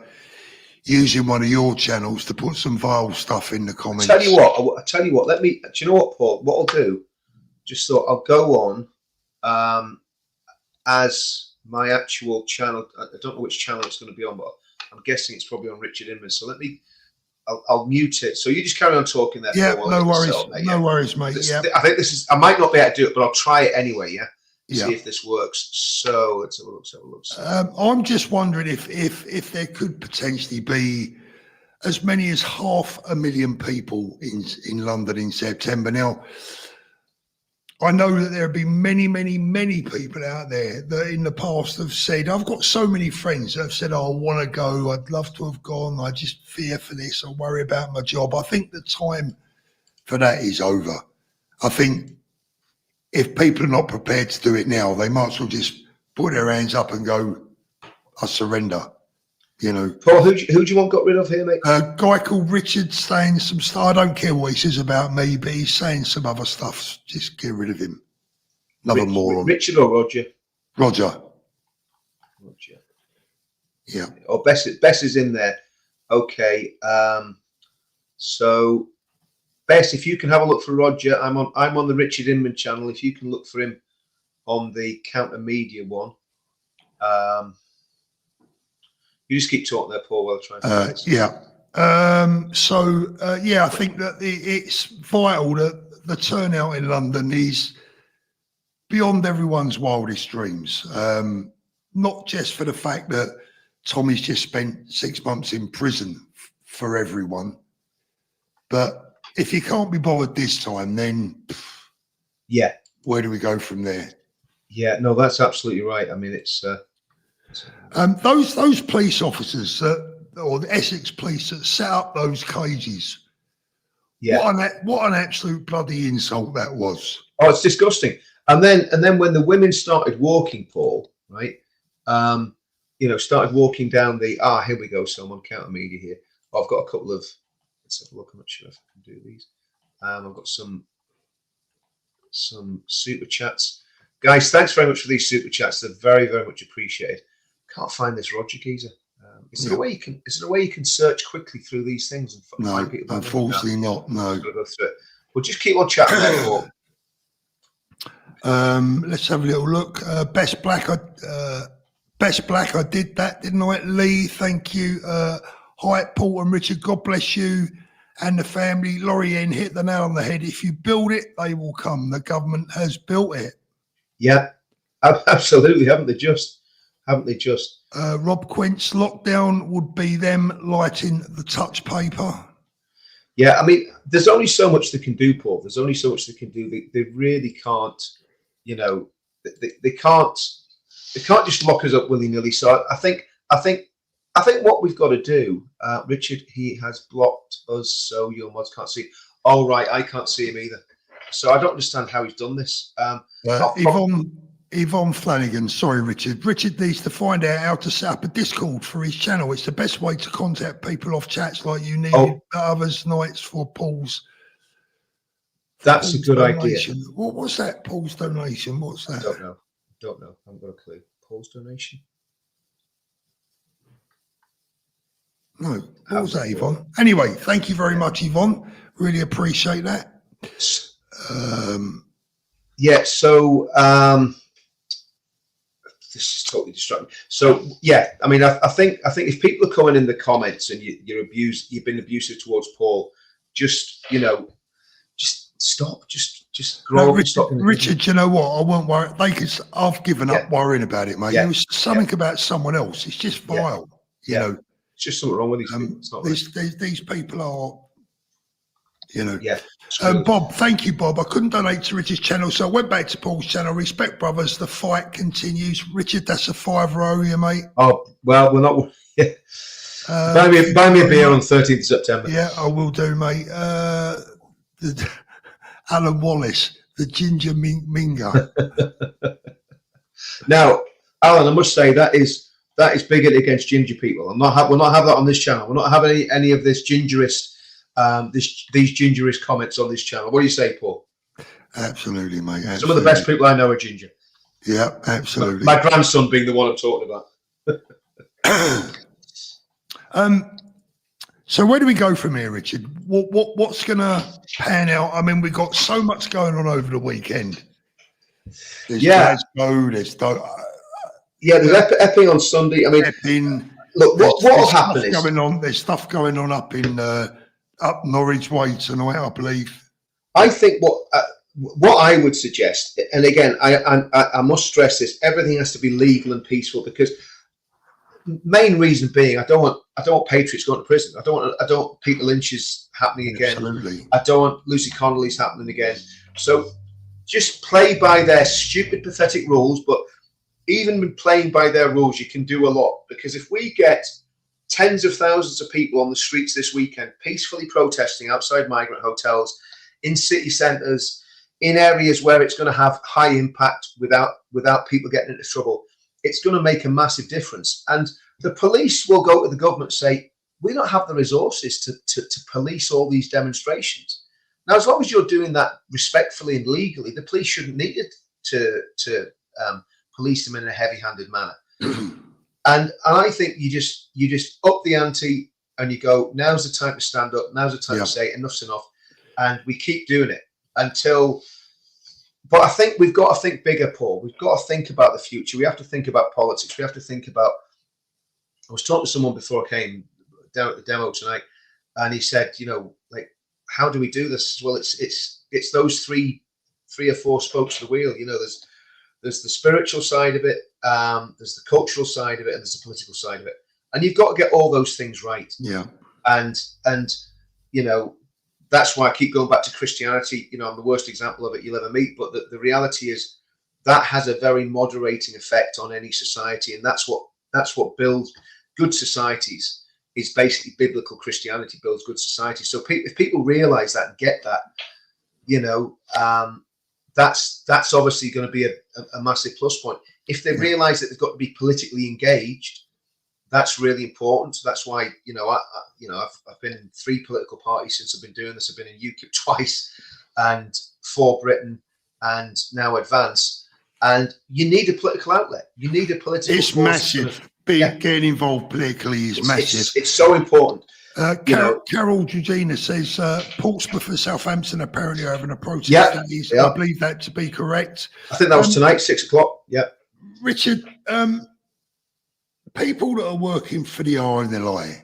using one of your channels to put some vile stuff in the comments. I tell you what. Do you know what, Paul? What I'll do? Just thought I'll go on as my actual channel. I don't know which channel it's going to be on, but I'm guessing it's probably on Richard Inman. So I'll mute it. So you just carry on talking there. Yeah, no worries. No worries, mate. Yeah. I think I might not be able to do it, but I'll try it anyway. Yeah. See if this works. So let's have a look. I'm just wondering if there could potentially be as many as 500,000 people in London in September. Now, I know that there have been many, many, many people out there that in the past have said, I've got so many friends that have said, I want to go, I'd love to have gone, I just fear for this, I worry about my job. I think the time for that is over. I think if people are not prepared to do it now, they might as well just put their hands up and go, I surrender. Paul, who do you want got rid of here, mate? A guy called Richard saying some stuff. I don't care what he says about me, but he's saying some other stuff. Just get rid of him. Another moron. Richard or Roger? Roger. Yeah. Oh, Bess is in there. Okay. So Bess, if you can have a look for Roger, I'm on the Richard Inman channel. If you can look for him on the Counter Media one. You just keep talking there, Paul, while I try and yeah. I think that it's vital that the turnout in London is beyond everyone's wildest dreams. Not just for the fact that Tommy's just spent 6 months in prison for everyone, but if you can't be bothered this time, then where do we go from there? Yeah, no, that's absolutely right. I mean, it's those police officers or the Essex police that set up those cages. Yeah, what an absolute bloody insult that was. Oh, it's disgusting. And then when the women started walking, Paul, right? Started walking down the here we go. So I'm on Counter Media here. I've got a couple of. Let's have a look. I'm not sure if I can do these. I've got some super chats, guys. Thanks very much for these super chats. They're very, very much appreciated. Can't find this Roger geezer. Is there a way you can search quickly through these things and find people? Unfortunately not. No. Go through it. We'll just keep on chatting. Let's have a little look. Best Black, I did that, didn't I? Lee, thank you. Hi, Paul and Richard. God bless you and the family. Laurie N hit the nail on the head. If you build it, they will come. The government has built it. Yeah, absolutely. Haven't they just? Rob Quince, lockdown would be them lighting the touch paper. Yeah, I mean, there's only so much they can do, Paul. There's only so much they can do. They really can't, they can't just lock us up willy-nilly. So I think what we've got to do, Richard, he has blocked us so your mods can't see. Oh, right, I can't see him either. So I don't understand how he's done this. Yvonne Flanagan, sorry, Richard. Richard needs to find out how to set up a Discord for his channel. It's the best way to contact people off chats like you needed others nights for Paul's. That's a good donation. idea. What's that, Paul's donation? What's that? Don't know. I haven't got a clue. Paul's donation? No. What was that, Yvonne? Anyway, thank you very much, Yvonne. Really appreciate that. Yeah, so this is totally distracting. So yeah, I mean, I think if people are coming in the comments and you've been abusive towards Paul, just stop, just grow up. Richard, you know what? I won't worry. I've given up worrying about it, mate. Yeah. It was something about someone else. It's just vile. You know, it's just something wrong with these people. It's not these people are, you know. Yeah. Bob, thank you, Bob. I couldn't donate to Richard's channel, so I went back to Paul's channel. Respect, brothers. The fight continues. Richard, that's a $5 you, mate. Oh, well, we're not. Yeah. Buy me a beer on 13th of September. Yeah, I will do, mate. Alan Wallace, the ginger mingo. Now, Alan, I must say that is bigoted against ginger people. We'll not have that on this channel. We're not having any of this gingerist. These gingerist comments on this channel. What do you say, Paul? Absolutely, mate. Absolutely. Some of the best people I know are ginger. Yeah, absolutely. My grandson being the one I'm talking about. So where do we go from here, Richard? What's going to pan out? I mean, we've got so much going on over the weekend. There's Glasgow, there's Epping on Sunday. I mean, Epping, look, what will happen is there's stuff going on up in up Norwich Way tonight, I believe. I think what I would suggest, and again, I must stress this: everything has to be legal and peaceful, because main reason being, I don't want patriots going to prison. I don't want Peter Lynch's happening again. Absolutely. I don't want Lucy Connolly's happening again. So just play by their stupid, pathetic rules. But even with playing by their rules, you can do a lot, because if we get tens of thousands of people on the streets this weekend peacefully protesting outside migrant hotels, in city centres, in areas where it's going to have high impact without people getting into trouble, it's going to make a massive difference. And the police will go to the government and say, we don't have the resources to police all these demonstrations. Now, as long as you're doing that respectfully and legally, the police shouldn't need it to police them in a heavy-handed manner. And I think you just up the ante and you go, now's the time to stand up, now's the time to say enough's enough, and we keep doing it until. But I think we've got to think bigger, Paul. We've got to think about the future. We have to think about politics. We have to think about. I was talking to someone before I came down at the demo tonight, and he said, like, how do we do this? Well, it's those three or four spokes of the wheel. There's the spiritual side of it, there's the cultural side of it, and there's the political side of it. And you've got to get all those things right. Yeah. And that's why I keep going back to Christianity. I'm the worst example of it you'll ever meet. But the reality is that has a very moderating effect on any society. And that's what builds good societies, is basically biblical Christianity builds good society. So if people realize that and get that, that's obviously going to be a massive plus point. If they realize that they've got to be politically engaged, that's really important. So that's why, I've been in 3 political parties since I've been doing this. I've been in UKIP twice, and For Britain, and now Advance. And you need a political outlet. You need a political. It's massive. Getting involved politically is massive. It's so important. Carol Georgina says Portsmouth and Southampton apparently are having a protest. I believe that to be correct. I think that was tonight, 6 o'clock. Yeah. Richard, people that are working for the RNLI,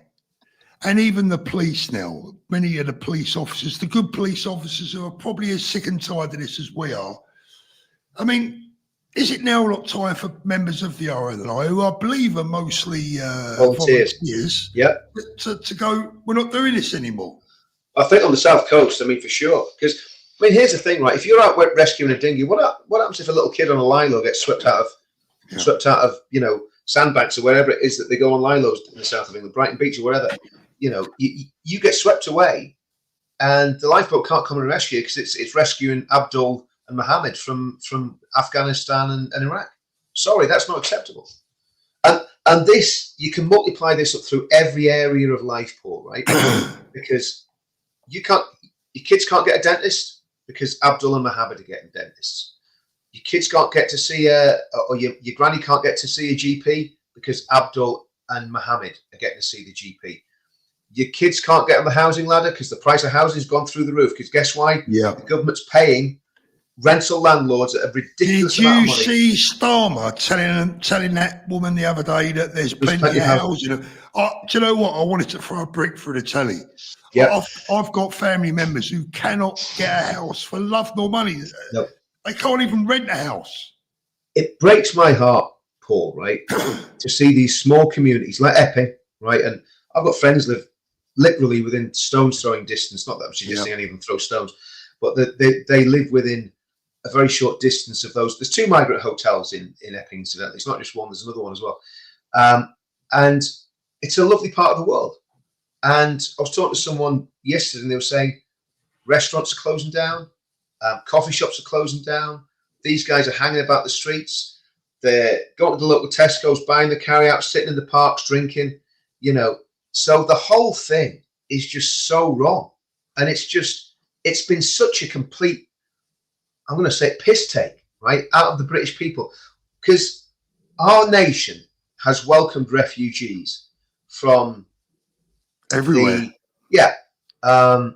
and even the police now, many of the police officers, the good police officers who are probably as sick and tired of this as we are. I mean, is it now not time for members of the RNLI, who I believe are mostly volunteers, to go, we're not doing this anymore? I think on the South Coast, for sure. Because, here's the thing, right? If you're out rescuing a dinghy, what happens if a little kid on a lilo gets swept out of sandbanks or wherever it is that they go on lilos in the south of England, Brighton Beach or wherever? You get swept away, and the lifeboat can't come and rescue you because it's rescuing Abdul and Mohammed from Afghanistan and Iraq. Sorry, that's not acceptable. And this, you can multiply this up through every area of life, Paul, right? Because your kids can't get a dentist because Abdul and Mohammed are getting dentists. Your kids can't get to see or your granny can't get to see a GP because Abdul and Mohammed are getting to see the GP. Your kids can't get on the housing ladder because the price of housing has gone through the roof. Because guess why? Yeah. The government's paying rental landlords at a ridiculous amount of money. Did you see Starmer telling that woman the other day that there's plenty of housing? Do you know what? I wanted to throw a brick through the telly. Yeah. I've got family members who cannot get a house for love nor money. No. They can't even rent a house. It breaks my heart, Paul, right, to see these small communities like Epping, right? And I've got friends live literally within stone's throwing distance. Not that I'm suggesting any of them throw stones, but they live within a very short distance of those. There's 2 migrant hotels in Epping, incidentally. It's not just one, there's another one as well. And it's a lovely part of the world. And I was talking to someone yesterday and they were saying restaurants are closing down, coffee shops are closing down. These guys are hanging about the streets. They're going to the local Tesco's, buying the carry-out, sitting in the parks, drinking, you know. So the whole thing is just so wrong. And it's been such a complete, I'm going to say, piss take, right, out of the British people. Because our nation has welcomed refugees from everywhere. Trying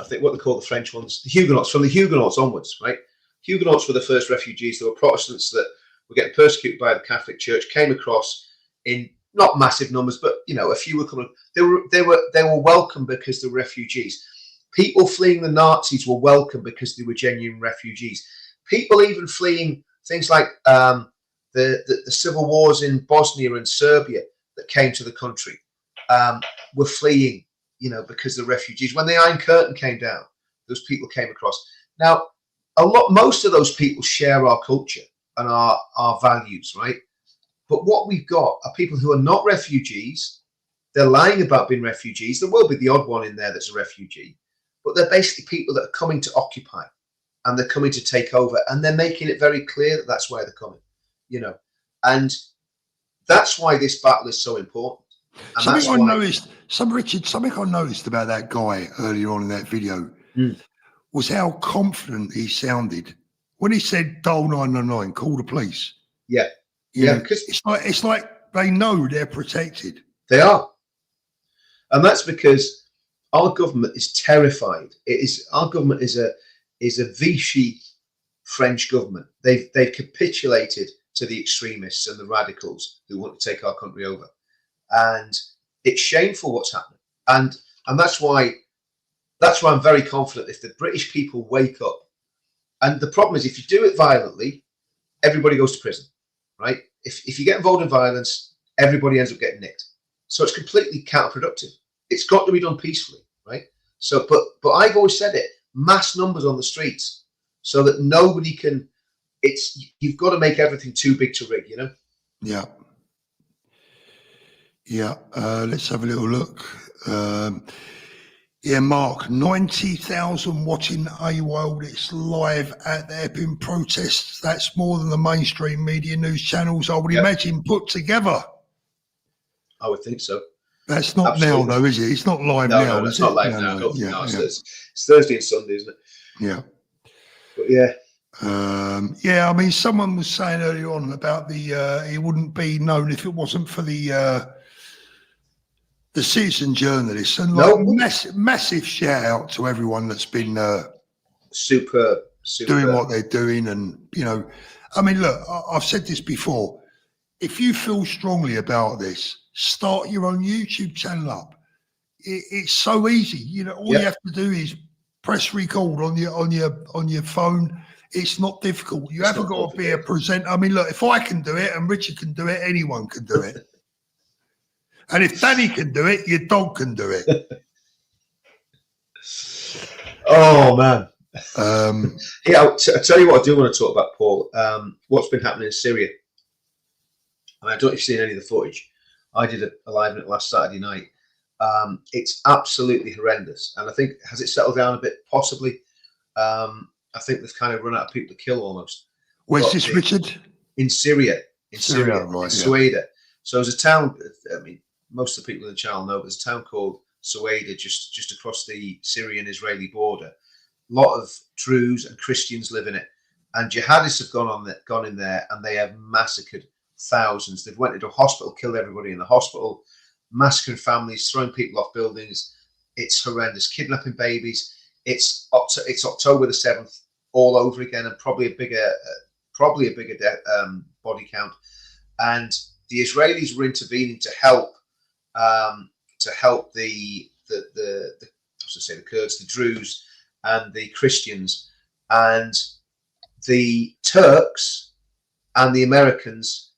to think what they call the French ones, the Huguenots, from the Huguenots onwards, right? Huguenots were the first refugees. There were Protestants that were getting persecuted by the Catholic Church, came across in not massive numbers, but you know, a few were coming. They were welcome because they were refugees. People fleeing the Nazis were welcome because they were genuine refugees. People even fleeing things like the civil wars in Bosnia and Serbia that came to the country were fleeing, you know, because they're refugees. When the Iron Curtain came down, those people came across. Now, most of those people share our culture and our values, right? But what we've got are people who are not refugees. They're lying about being refugees. There will be the odd one in there that's a refugee, but they're basically people that are coming to occupy and they're coming to take over, and they're making it very clear that that's why they're coming, you know. And that's why this battle is so important. And something I noticed about that guy earlier on in that video was how confident he sounded when he said dial 999, call the police. Yeah. Yeah, because it's like they know they're protected. They are, and that's because our government is terrified. Our government is a Vichy French government. They've capitulated to the extremists and the radicals who want to take our country over, and it's shameful what's happening. And that's why I'm very confident if the British people wake up. And the problem is, if you do it violently, everybody goes to prison. Right? If you get involved in violence, everybody ends up getting nicked. So it's completely counterproductive. It's got to be done peacefully, right? So, but I've always said it: mass numbers on the streets, so that nobody can. You've got to make everything too big to rig, you know? Yeah. Yeah. Let's have a little look. Yeah, Mark, 90,000 watching A-World. It's live at the Epping protests. That's more than the mainstream media news channels, I would imagine, put together. I would think so. That's not now, though, is it? It's not live now. No, it's not live now. No. It's Thursday and Sunday, isn't it? Yeah. But yeah. I mean, someone was saying earlier on about it wouldn't be known if it wasn't for the citizen journalists, and massive shout out to everyone that's been super doing what they're doing. And you know, I mean, look, I've said this before. If you feel strongly about this, start your own YouTube channel up. It's so easy. You know, all you have to do is press record on your phone. It's not difficult. You haven't got to be a presenter. I mean, look, if I can do it and Richard can do it, anyone can do it. And if Danny can do it, your dog can do it. Oh, man. I'll tell you what I do want to talk about, Paul. What's been happening in Syria. And I don't know if you've seen any of the footage. I did a live in it last Saturday night. It's absolutely horrendous. And I think, has it settled down a bit? Possibly. I think they've kind of run out of people to kill almost. Where's this, Richard? In Syria, Syria, in right, Sueda. So there's a town, I mean, most of the people in the channel know, but there's a town called Sueda just across the Syrian-Israeli border. A lot of Druze and Christians live in it. And jihadists have gone in there and they have massacred thousands. They've went into a hospital, killed everybody in the hospital, massacring families, throwing people off buildings. It's horrendous. Kidnapping babies. It's October the 7th all over again, and probably a bigger body count. And the Israelis were intervening to help the Kurds, the Druze, and the Christians, and the Turks and the Americans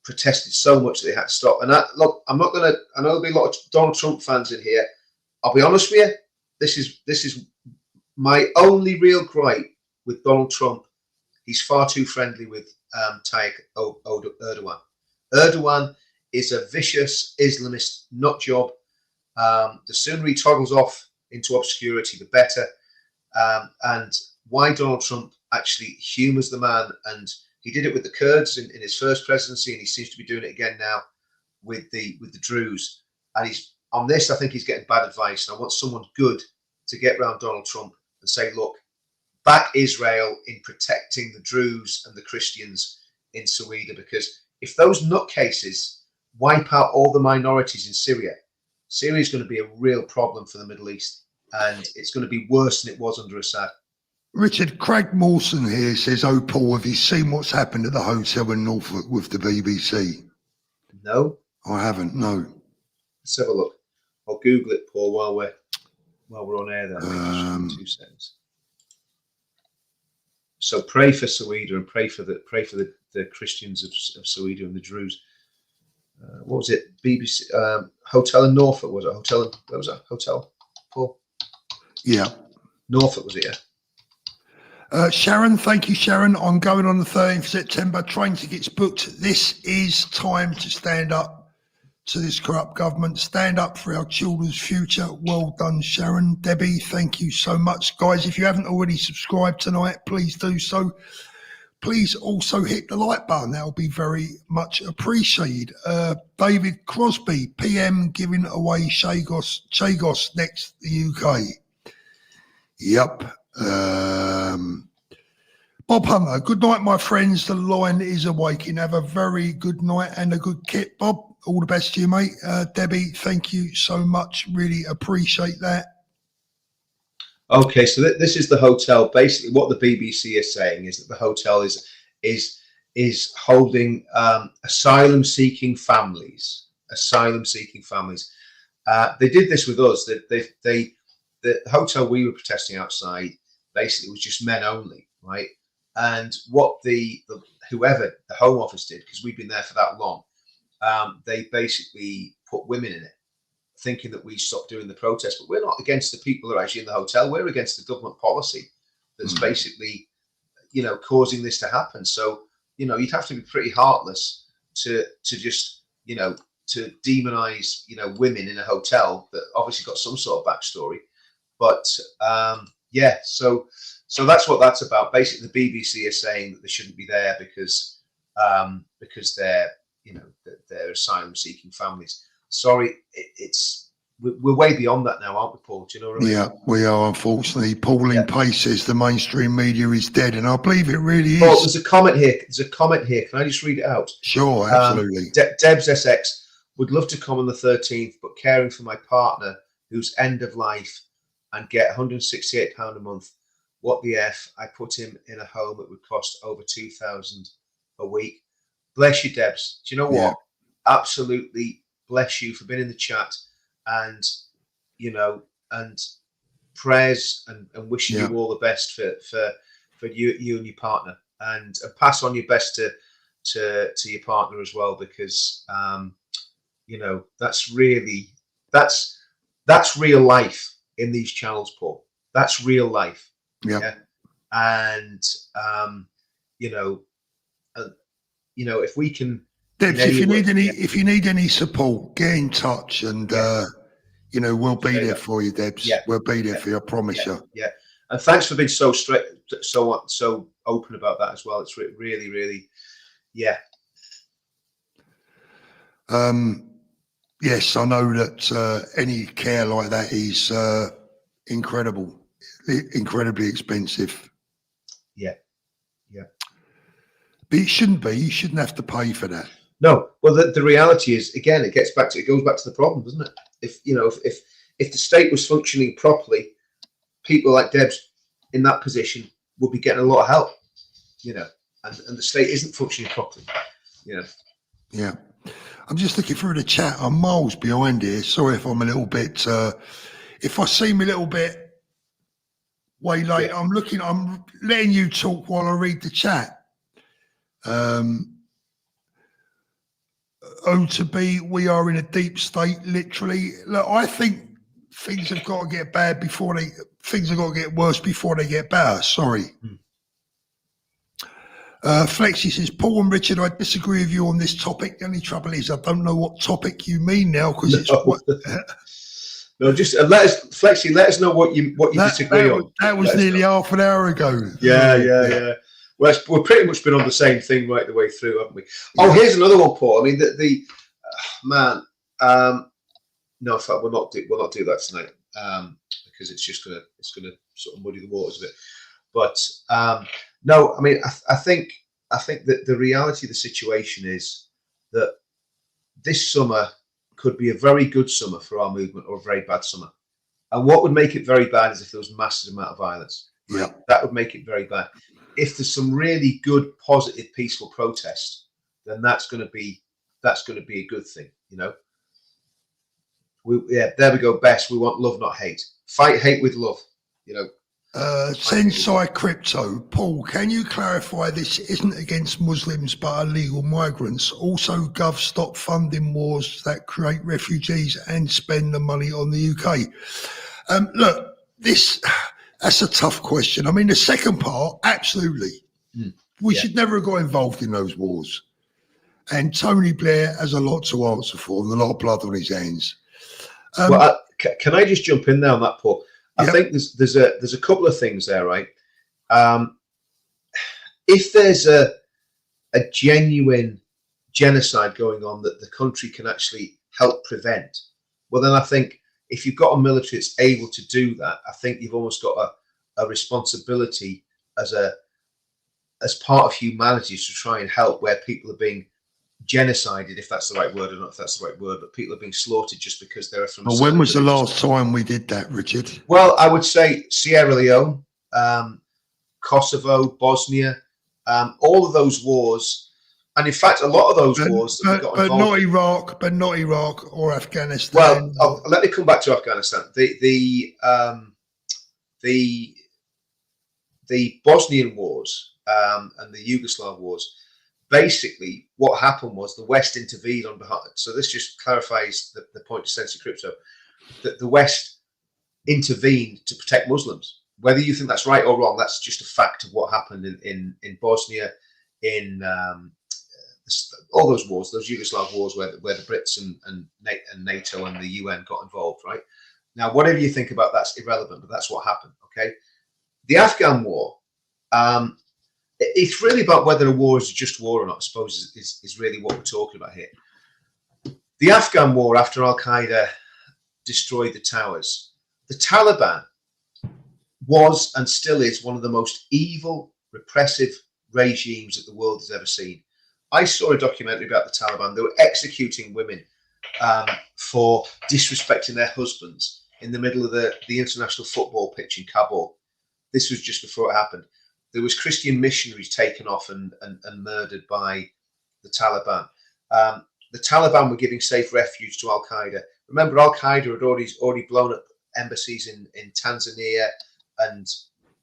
protested so much that they had to stop. And look, I'm not going to. I know there'll be a lot of Donald Trump fans in here. I'll be honest with you. This is my only real gripe with Donald Trump. He's far too friendly with Tayyip Erdogan. Erdogan is a vicious Islamist nut job. The sooner he toggles off into obscurity, the better. And why Donald Trump actually humours the man, and he did it with the Kurds in his first presidency, and he seems to be doing it again now with the Druze. And he's on this. I think he's getting bad advice. And I want someone good to get around Donald Trump and say, look, back Israel in protecting the Druze and the Christians in Sueda, because if those nutcases wipe out all the minorities in Syria, Syria is going to be a real problem for the Middle East, and it's going to be worse than it was under Assad. Richard, Craig Mawson here says, "Oh, Paul, have you seen what's happened at the hotel in Norfolk with the BBC?" No, I haven't. No. Let's have a look. I'll Google it, Paul, while we're on air. There, 2 seconds. So pray for Sueda and pray for the Christians of Sueda and the Druze. What was it? BBC hotel in Norfolk, was it? Where was that hotel? Paul? Yeah. Norfolk, was it? Yeah. Sharon, thank you, Sharon. I'm going on the 13th of September. Train tickets booked. This is time to stand up to this corrupt government. Stand up for our children's future. Well done, Sharon. Debbie, thank you so much. Guys, if you haven't already subscribed tonight, please do so. Please also hit the like button. That will be very much appreciated. David Crosby, PM, giving away Chagos next the UK. Yep. Bob Hunter, good night, my friends. The line is awakening. Have a very good night and a good kit, Bob. All the best to you, mate. Debbie, thank you so much. Really appreciate that. Okay, so this is the hotel. Basically, what the BBC is saying is that the hotel is holding asylum-seeking families. They did this with us. The hotel we were protesting outside basically was just men only, right? And what whoever the Home Office did, because we've been there for that long, they basically put women in it, thinking that we stopped doing the protest. But we're not against the people that are actually in the hotel. We're against the government policy that's basically, causing this to happen. So, you'd have to be pretty heartless to just, to demonize, women in a hotel that obviously got some sort of backstory. But so that's what that's about. Basically, the BBC is saying that they shouldn't be there because they're they're asylum-seeking families. Sorry, we're way beyond that now, aren't we, Paul? Do you know what I mean? Yeah, we are, unfortunately. Pauline Pace says the mainstream media is dead, and I believe it really is. Paul, there's a comment here. Can I just read it out? Sure, absolutely. Debs SX would love to come on the 13th, but caring for my partner who's end of life and get £168 a month. What the F? I put him in a home that would cost over $2,000 a week. Bless you, Debs. Do you know what? Yeah. Absolutely bless you for being in the chat, and and prayers and wishing you all the best for you and your partner, and pass on your best to your partner as well, because that's real life in these channels, Paul. That's real life. Yeah. And if we can, Debs, if you need any support, get in touch, and we'll be there for you, Debs. Yeah. We'll be there for you, I promise you. Yeah. And thanks for being so straight, so open about that as well. It's really, really, yeah. Yes, I know that any care like that is incredibly expensive. Yeah. But it shouldn't be. You shouldn't have to pay for that. No. Well, the reality is, again, it goes back to the problem, doesn't it? If the state was functioning properly, people like Deb's in that position would be getting a lot of help, and the state isn't functioning properly, Yeah. I'm just looking through the chat. I'm miles behind here. Sorry if I'm a little bit, if I seem a little bit way late. Yeah. I'm letting you talk while I read the chat. To be, we are in a deep state, literally. Look, I think things have got to get bad things have got to get worse before they get better. Sorry. Flexi says, Paul and Richard, I disagree with you on this topic. The only trouble is I don't know what topic you mean now because it's what. No, just let us know what you disagree on. That was nearly half an hour ago. Yeah. Well, we've pretty much been on the same thing right the way through, haven't we? Oh, here's another one, Paul. I mean, man. No, in fact, we'll not do that tonight because it's gonna sort of muddy the waters a bit. But no, I mean, I think that the reality of the situation is that this summer could be a very good summer for our movement or a very bad summer. And what would make it very bad is if there was massive amount of violence. Yeah, that would make it very bad. If there's some really good, positive, peaceful protest, then that's going to be a good thing. There we go. Best. We want love, not hate. Fight hate with love. Sensei Crypto, Paul, can you clarify this isn't against Muslims but illegal migrants? Also, Gov stop funding wars that create refugees and spend the money on the UK. Look, that's a tough question. I mean, the second part, absolutely. We should never have got involved in those wars. And Tony Blair has a lot to answer for and a lot of blood on his hands. Can I just jump in there on that, Paul? I think there's a couple of things there, right? If there's a genuine genocide going on that the country can actually help prevent, well, then I think if you've got a military that's able to do that, I think you've almost got a responsibility as part of humanity to try and help where people are being genocided, if that's the right word. I don't know if that's the right word, but people are being slaughtered just because they're from. Well, when was the last time we did that, Richard? Well, I would say Sierra Leone, Kosovo, Bosnia, all of those wars, and in fact, a lot of those wars that we got involved. But not Iraq or Afghanistan. Well, let me come back to Afghanistan. The Bosnian wars and the Yugoslav wars. Basically, what happened was the West intervened on behalf. So this just clarifies the point of Sensei Crypto, that the West intervened to protect Muslims. Whether you think that's right or wrong, that's just a fact of what happened in Bosnia, in all those wars, those Yugoslav wars, where the Brits and NATO and the UN got involved. Right now, whatever you think about that's irrelevant, but that's what happened. Okay, the Afghan war. It's really about whether a war is just war or not, I suppose, is really what we're talking about here. The Afghan war, after Al-Qaeda destroyed the towers, the Taliban was and still is one of the most evil, repressive regimes that the world has ever seen. I saw a documentary about the Taliban. They were executing women for disrespecting their husbands in the middle of the international football pitch in Kabul. This was just before it happened. There was Christian missionaries taken off and murdered by the Taliban. The Taliban were giving safe refuge to Al-Qaeda. Remember, Al-Qaeda had already blown up embassies in Tanzania and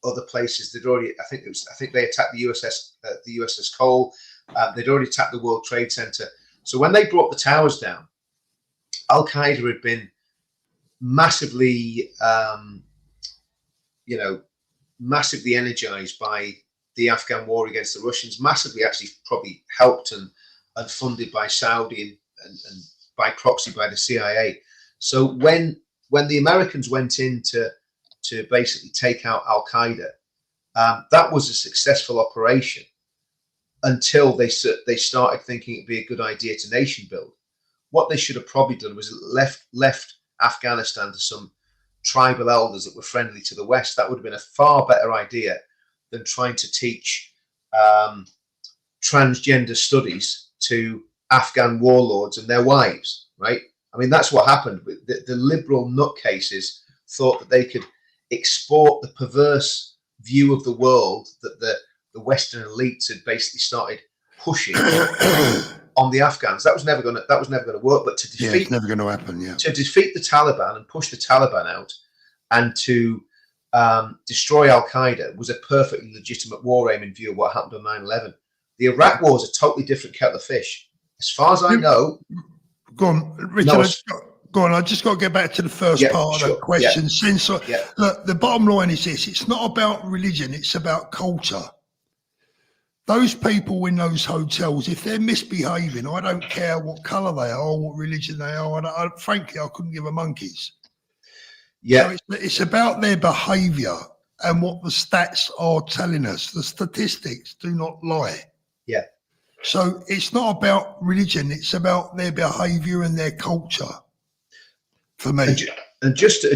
other places. I think they attacked the USS Cole. They'd already attacked the World Trade Center. So when they brought the towers down, Al-Qaeda had been massively, massively energized by the Afghan war against the Russians, massively actually probably helped and funded by Saudi and by proxy by the CIA. So when the Americans went in to to basically take out Al Qaeda. That was a successful operation until they started thinking it'd be a good idea to nation build. What they should have probably done was left Afghanistan to some tribal elders that were friendly to the West. That would have been a far better idea than trying to teach transgender studies to Afghan warlords and their wives, right? I mean, that's what happened. The liberal nutcases thought that they could export the perverse view of the world that the Western elites had basically started pushing on the Afghans. That was never going to work. But to defeat, it's never going to happen. Yeah, to defeat the Taliban and push the Taliban out, and to destroy Al Qaeda was a perfectly legitimate war aim in view of what happened on 9/11. The Iraq War is a totally different kettle of fish, as far as I know. Go on, Richard. Go on. I just got to get back to the first part of the question. Look, the bottom line is this: it's not about religion; it's about culture. Those people in those hotels, if they're misbehaving, I don't care what colour they are, what religion they are. Frankly, I couldn't give a monkey's. Yeah, so it's about their behaviour and what the stats are telling us. The statistics do not lie. Yeah. So it's not about religion; it's about their behaviour and their culture. For me, and just to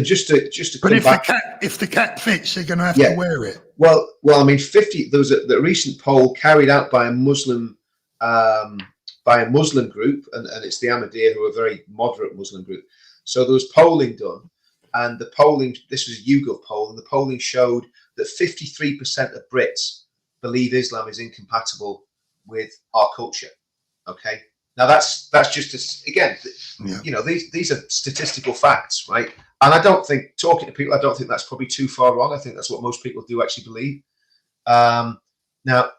but come back, if the cat fits, they're going to have to wear it. Well, I mean, there was a recent poll carried out by a Muslim group, and it's the Ahmadiyya, who are a very moderate Muslim group. So there was polling done, and this was a YouGov poll, and the polling showed that 53% of Brits believe Islam is incompatible with our culture. Okay. Now that's just you know, these are statistical facts, right? And I don't think, talking to people, I don't think that's probably too far wrong. I think that's what most people do actually believe. Now,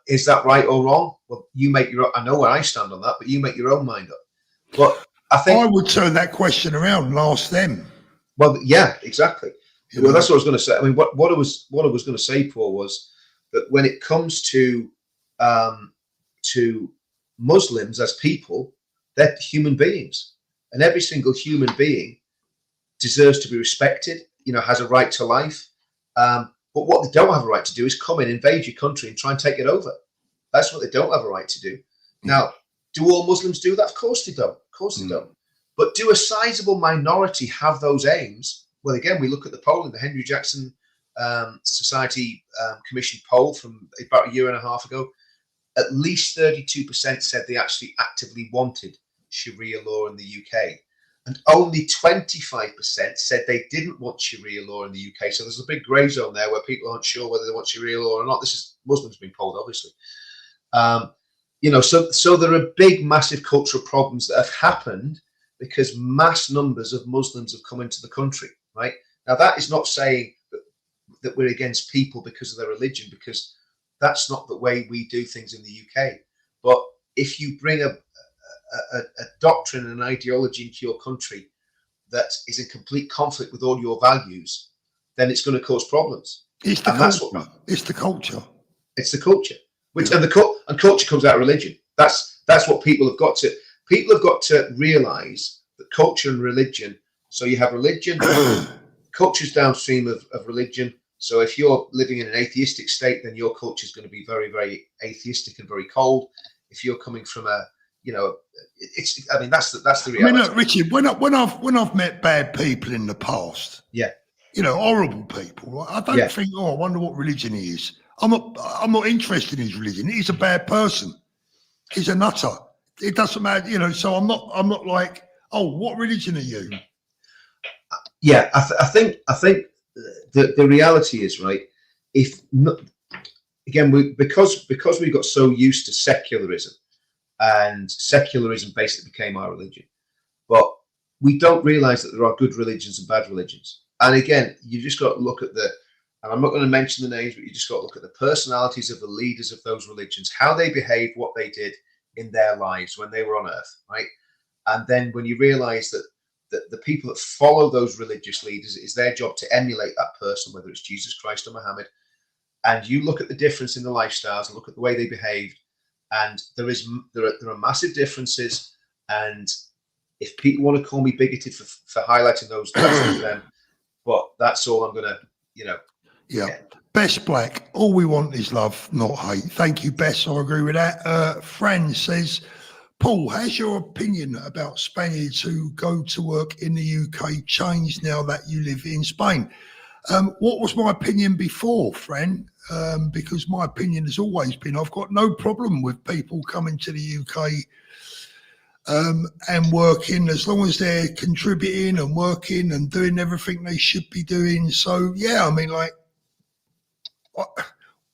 is that right or wrong? Well, you make your own. I know where I stand on that, but you make your own mind up. But I think I would turn that question around and ask them. Well, yeah, exactly. Well, that's what I was going to say. I mean, what I was going to say, Paul, was that when it comes to Muslims as people, they're human beings, and every single human being deserves to be respected, you know, has a right to life. But what they don't have a right to do is come in, invade your country and try and take it over. That's what they don't have a right to do. Now, do all Muslims do that? Of course they don't. Of course they don't. But do a sizable minority have those aims? Well, again, we look at the polling, the Henry Jackson Society Commission poll from about a year and a half ago. At least 32% said they actually actively wanted Sharia law in the UK. And only 25% said they didn't want Sharia law in the UK. So there's a big grey zone there where people aren't sure whether they want Sharia law or not. This is Muslims being polled, obviously. You know, so there are big, massive cultural problems that have happened because mass numbers of Muslims have come into the country, right? Now, that is not saying that we're against people because of their religion, because that's not the way we do things in the UK. But if you bring a doctrine and an ideology into your country that is in complete conflict with all your values, then it's going to cause problems. It's the culture. It's the culture. It's the culture. And culture comes out of religion. That's what people have got to. People have got to realise that culture and religion. So you have religion, culture's downstream of religion. So if you're living in an atheistic state, then your culture is going to be very, very atheistic and very cold. If you're coming from a, you know, I mean, that's the reality. I mean, look, Richard, when I've met bad people in the past, yeah, you know, horrible people, I don't think, I wonder what religion he is. I'm not interested in his religion. He's a bad person. He's a nutter. It doesn't matter, you know. So I'm not like, oh, what religion are you? Yeah, I think the reality is, right. If again, because we got so used to secularism, and secularism basically became our religion, but we don't realise that there are good religions and bad religions. And again, you just got to look at and I'm not going to mention the names, but you just got to look at the personalities of the leaders of those religions, how they behaved, what they did in their lives when they were on earth, right? And then when you realise that the people that follow those religious leaders, is their job to emulate that person, whether it's Jesus Christ or Muhammad, and you look at the difference in the lifestyles and look at the way they behaved, and there are massive differences. And if people want to call me bigoted for highlighting those, that's for them. But that's all I'm going to Yeah. Bess Black, all we want is love, not hate. Thank you, Bess. I agree with that. Fran says, Paul, has your opinion about Spaniards who go to work in the UK changed now that you live in Spain? What was my opinion before, Fran? Because my opinion has always been I've got no problem with people coming to the UK and working, as long as they're contributing and working and doing everything they should be doing. So, yeah, I mean, like,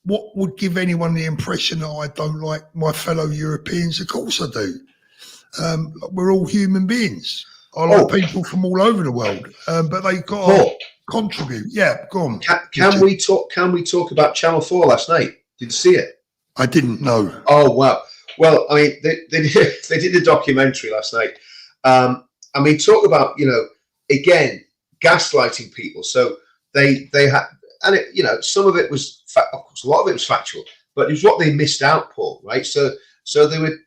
what would give anyone the impression that I don't like my fellow Europeans? Of course I do. We're all human beings. I like people from all over the world, but they've got to contribute. Yeah, go on. Can we talk about Channel 4 last night? Did you see it? I didn't know. Oh, wow. Well, I mean, they did a documentary last night. I mean, talk about, again, gaslighting people. So they had, and some of it was, of course, a lot of it was factual, but it was what they missed out, Paul, right? So they were,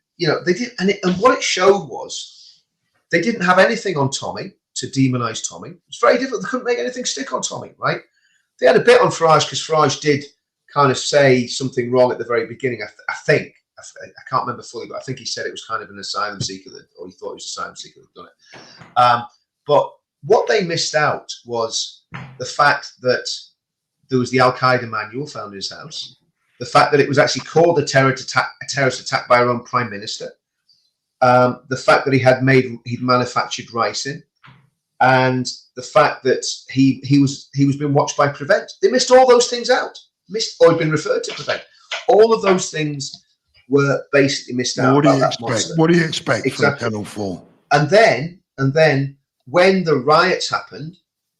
they did, and what it showed was they didn't have anything on Tommy to demonize Tommy. It's very difficult. They couldn't make anything stick on Tommy, right? They had a bit on Farage because Farage did kind of say something wrong at the very beginning. I think. I can't remember fully, but I think he said it was kind of an asylum seeker, or he thought it was an asylum seeker that had done it. But what they missed out was the fact that there was the Al Qaeda manual found in his house, the fact that it was actually called a terrorist attack by our own prime minister, the fact that he'd manufactured ricin, and the fact that he was being watched by Prevent. They missed all those things out, or had been referred to Prevent. All of those things were basically missed out. What do you expect exactly. from Channel 4? And then when the riots happened,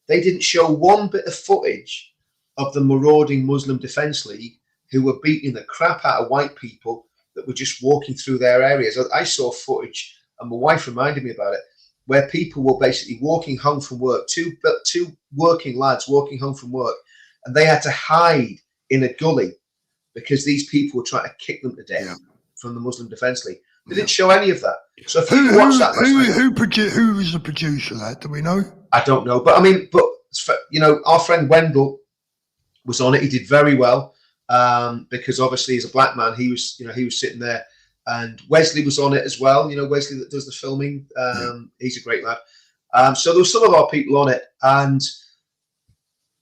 they didn't show one bit of footage of the marauding Muslim Defence League who were beating the crap out of white people that were just walking through their areas. I saw footage, and my wife reminded me about it, where people were basically walking home from work, two working lads walking home from work, and they had to hide in a gully because these people were trying to kick them to death from the Muslim Defence League. They didn't show any of that. So if you watch that, who was the producer of that? Do we know? I don't know, but I mean, our friend Wendell was on it. He did very well because obviously, as a black man, he was sitting there, and Wesley was on it as well. Wesley that does the filming. He's a great lad. So there was some of our people on it,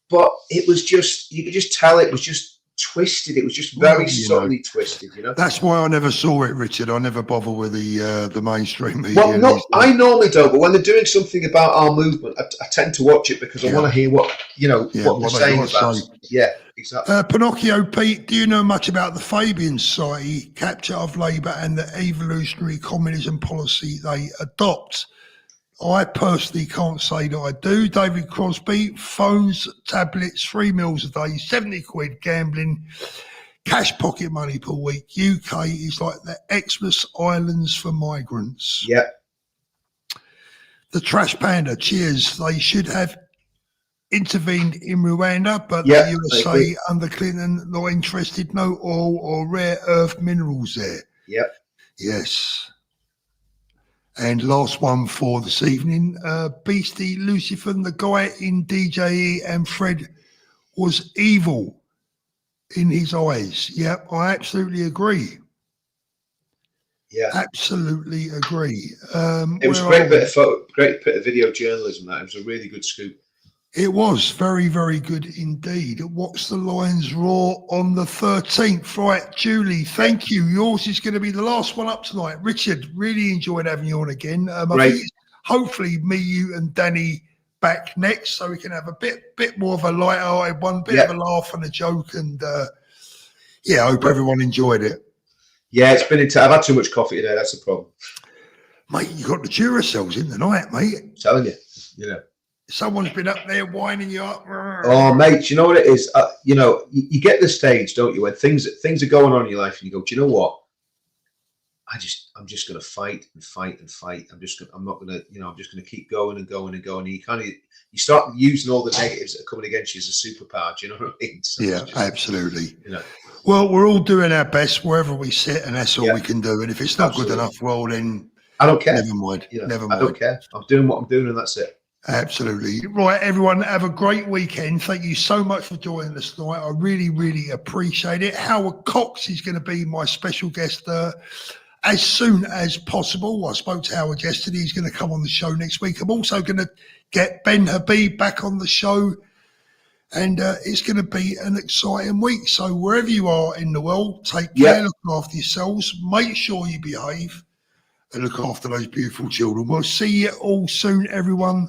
but it was just, you could just tell it was just twisted. It was just very subtly twisted, That's why I never saw it, Richard. I never bother with the mainstream media. Well, no, I normally don't, but when they're doing something about our movement, I tend to watch it because I want to hear what they're saying about it. Yeah, exactly. Pinocchio Pete, do you know much about the Fabian Society, capture of Labour and the evolutionary communism policy they adopt? I personally can't say that I do. David Crosby, phones, tablets, 3 meals a day, 70 quid, gambling, cash pocket money per week. UK is like the Xmas Islands for migrants. Yeah. The Trash Panda, cheers. They should have intervened in Rwanda, but the USA under Clinton not interested. No oil or rare earth minerals there. Yep. Yes. And last one for this evening, Beastie Lucifer, the guy in DJE and Fred was evil in his eyes. Yep, I absolutely agree. Yeah, absolutely agree. It was a great bit of video journalism. That it was a really good scoop. It was very, very good indeed. What's the Lions Raw on the 13th? Right, Julie, thank you. Yours is going to be the last one up tonight. Richard, really enjoyed having you on again. I think hopefully me, you and Danny back next so we can have a bit more of a light-hearted one, bit of a laugh and a joke. And I hope everyone enjoyed it. Yeah, it's been I've had too much coffee today. That's the problem. Mate, you got the Duracells in the night, mate. I'm telling you, Someone's been up there winding you up. Oh, mate, you know what it is? You get the stage, don't you, when things are going on in your life and you go, do you know what? I'm just going to fight and fight and fight. I'm just going to keep going and going and going. And you start using all the negatives that are coming against you as a superpower. Do you know what I mean? So absolutely. Well, we're all doing our best wherever we sit, and that's all we can do. And if it's not good enough, well, then I don't care. Never mind. I don't care. I'm doing what I'm doing, and that's it. Absolutely. Right, everyone, have a great weekend. Thank you so much for joining us tonight. I really, really appreciate it. Howard Cox is going to be my special guest as soon as possible. I spoke to Howard yesterday. He's going to come on the show next week. I'm also going to get Ben Habib back on the show, and it's going to be an exciting week. So wherever you are in the world, take care, look after yourselves, make sure you behave, and look after those beautiful children. We'll see you all soon, everyone.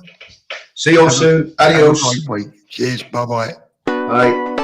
See you all soon. Adios. Have a great week. Cheers. Bye-bye. Bye.